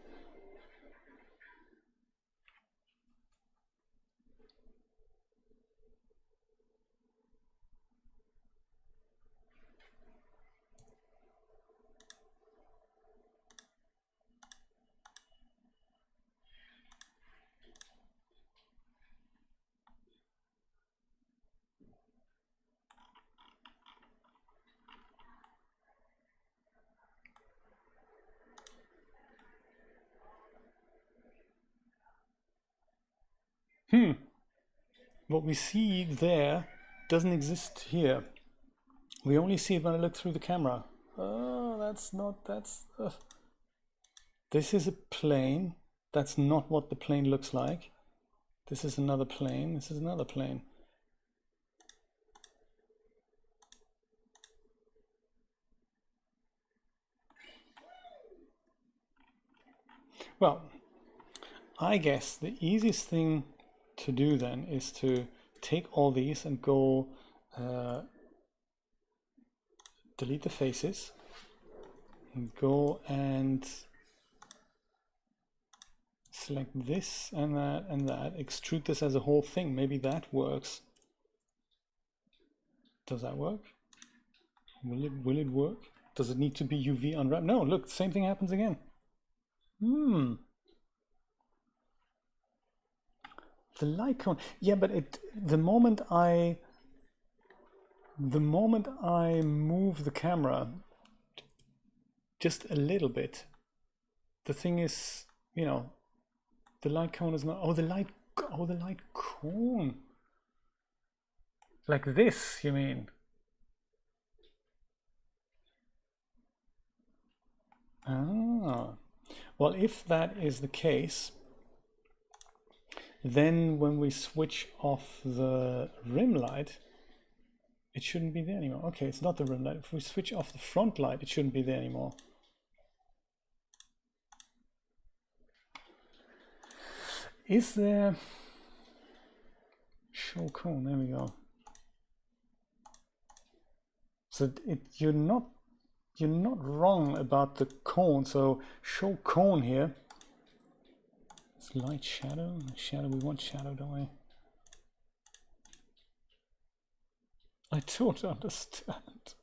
What we see there doesn't exist here. We only see it when I look through the camera. Oh, that's not, that's... This is a plane. That's not what the plane looks like. This is another plane. This is another plane. Well, I guess the easiest thing to do then is to take all these and go delete the faces and go and select this and that, extrude this as a whole thing. Maybe that works. Does that work? Will it work? Does it need to be UV unwrapped? No, look, same thing happens again. The light cone, yeah, but the moment I move the camera just a little bit, the thing is, you know, the light cone is not, the light cone. Like this, you mean? Ah, well, if that is the case, then when we switch off the rim light, it shouldn't be there anymore. Okay, it's not the rim light. If we switch off the front light, it shouldn't be there anymore. Is there... Show cone, there we go. So you're not wrong about the cone. So show cone here. It's light, shadow. Shadow, we want shadow, don't we? I don't understand.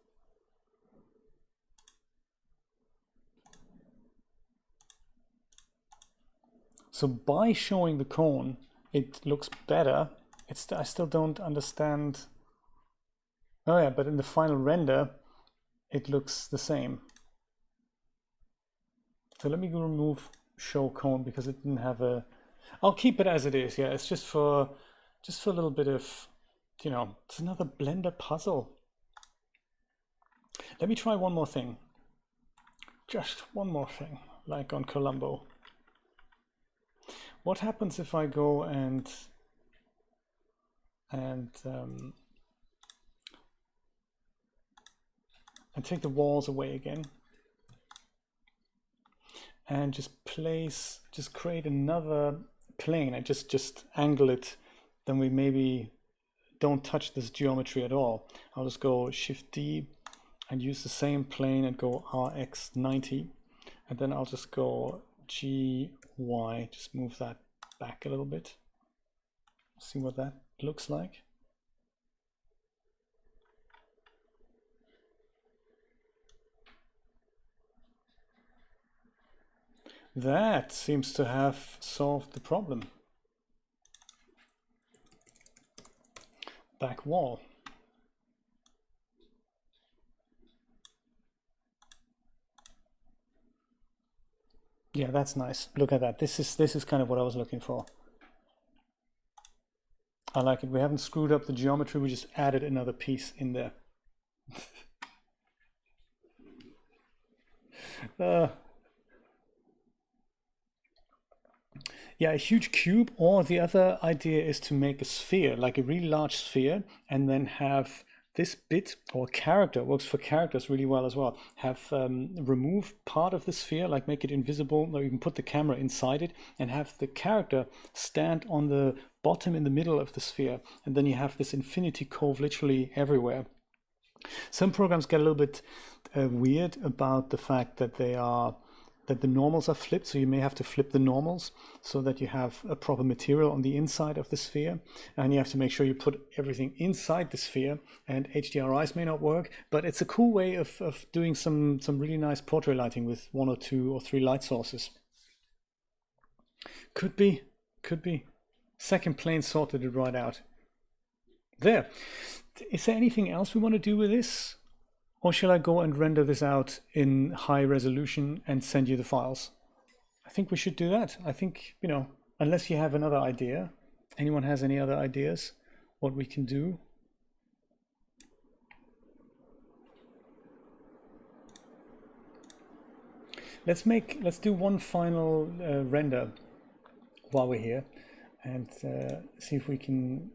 So by showing the cone, it looks better. I still don't understand. Oh yeah, but in the final render, it looks the same. So let me go remove show cone because it didn't have a... I'll keep it as it is. Yeah, it's just for a little bit of, you know, it's another Blender puzzle. Let me try one more thing. Just one more thing, like on Columbo. What happens if I go and take the walls away again and just create another plane and just angle it, then we maybe don't touch this geometry at all. I'll just go Shift D and use the same plane and go RX90, and then I'll just go GY, just move that back a little bit. See what that looks like. That seems to have solved the problem. Back wall. Yeah, that's nice. Look at that. This is kind of what I was looking for. I like it. We haven't screwed up the geometry. We just added another piece in there. Yeah, a huge cube, or the other idea is to make a sphere, like a really large sphere, and then have this bit or character, works for characters really well as well, have remove part of the sphere, like make it invisible, or you can put the camera inside it and have the character stand on the bottom in the middle of the sphere, and then you have this infinity cove literally everywhere. Some programs get a little bit weird about the fact that the normals are flipped, so you may have to flip the normals so that you have a proper material on the inside of the sphere, and you have to make sure you put everything inside the sphere, and HDRIs may not work, but it's a cool way of doing some really nice portrait lighting with 1 or 2 or 3 light sources. Could be. Second plane sorted it right out. There. Is there anything else we want to do with this? Or shall I go and render this out in high resolution and send you the files? I think we should do that. I think, unless you have another idea. Anyone has any other ideas what we can do? Let's do one final render while we're here and see if we can.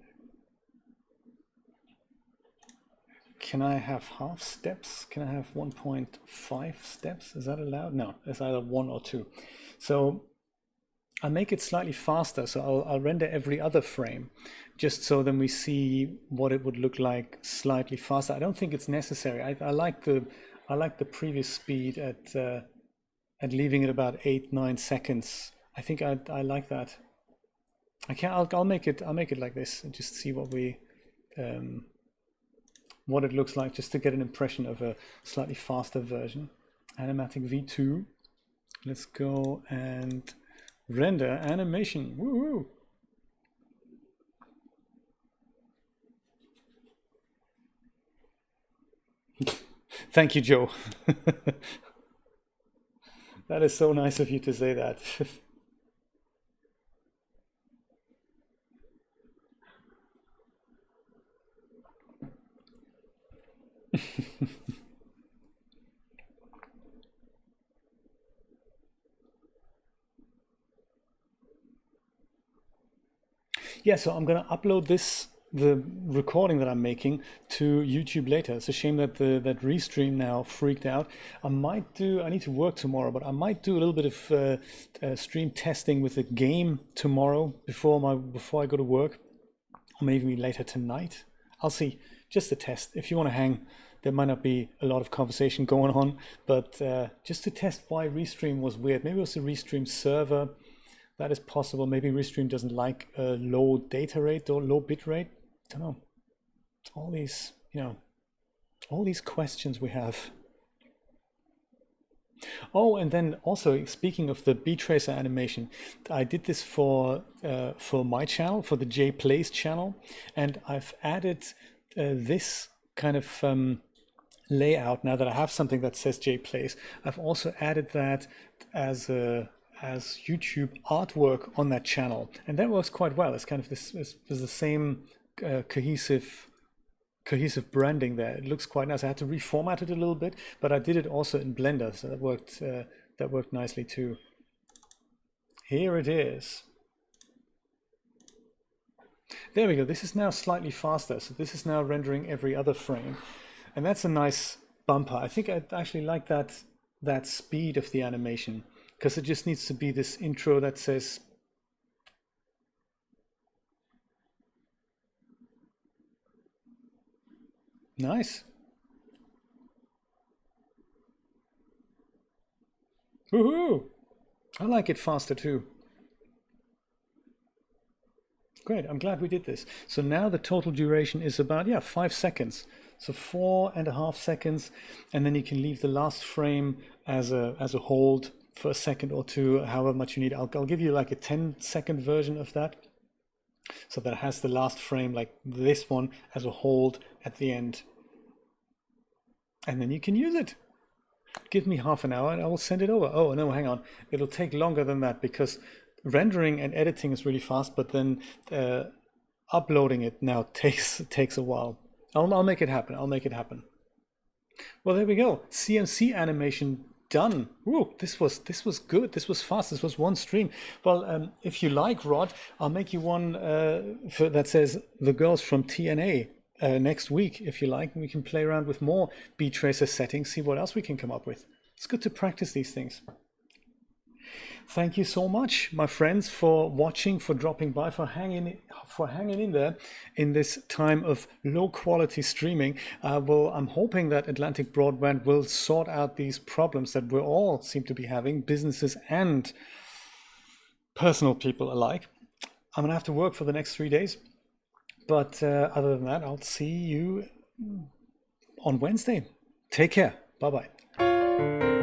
Can I have half steps? Can I have 1.5 steps? Is that allowed? No, it's either 1 or 2. So I'll make it slightly faster. So I'll render every other frame, just so then we see what it would look like slightly faster. I don't think it's necessary. I like the previous speed at leaving it about 8-9 seconds. I think I like that. I'll make it like this and just see what it looks like, just to get an impression of a slightly faster version. Animatic V2. Let's go and render animation. Woohoo! Thank you, Joe. That is so nice of you to say that. Yeah, so I'm gonna upload the recording that I'm making to YouTube later. It's a shame that that Restream now freaked out. I need to work tomorrow, but I might do a little bit of stream testing with a game tomorrow before I go to work, or maybe later tonight. I'll see, just a test. If you want to hang, there might not be a lot of conversation going on, but just to test why Restream was weird. Maybe it was the Restream server. That is possible. Maybe Restream doesn't like a low data rate or low bit rate. I don't know. All these questions we have. Oh, and then also speaking of the BTracer animation, I did this for my channel, for the J Plays channel, and I've added this kind of layout. Now that I have something that says J Plays, I've also added that as YouTube artwork on that channel, and that works quite well. It's kind of this is the same cohesive branding there. It looks quite nice. I had to reformat it a little bit, but I did it also in Blender, so that worked nicely too. Here it is. There we go. This is now slightly faster, so this is now rendering every other frame, and that's a nice bumper. I think I actually like that speed of the animation, because it just needs to be this intro that says nice. Woohoo! I like it faster too. Great, I'm glad we did this. So now the total duration is about 5 seconds. So 4.5 seconds, and then you can leave the last frame as a hold for a second or two, however much you need. I'll give you like a 10-second version of that, so that it has the last frame like this one as a hold at the end. And then you can use it. Give me half an hour and I will send it over. Oh no, hang on. It'll take longer than that because rendering and editing is really fast, but then uploading it now takes a while. I'll make it happen. I'll make it happen. Well, there we go. CNC animation done. Ooh, this was good. This was fast. This was one stream. Well, if you like, Rod, I'll make you one that says the girls from TNA next week. If you like, we can play around with more BTracer settings, see what else we can come up with. It's good to practice these things. Thank you so much, my friends, for watching, for dropping by, for hanging in there in this time of low quality streaming. Well, I'm hoping that Atlantic Broadband will sort out these problems that we all seem to be having, businesses and personal people alike. I'm gonna have to work for the next 3 days, but other than that, I'll see you on Wednesday. Take care. Bye-bye.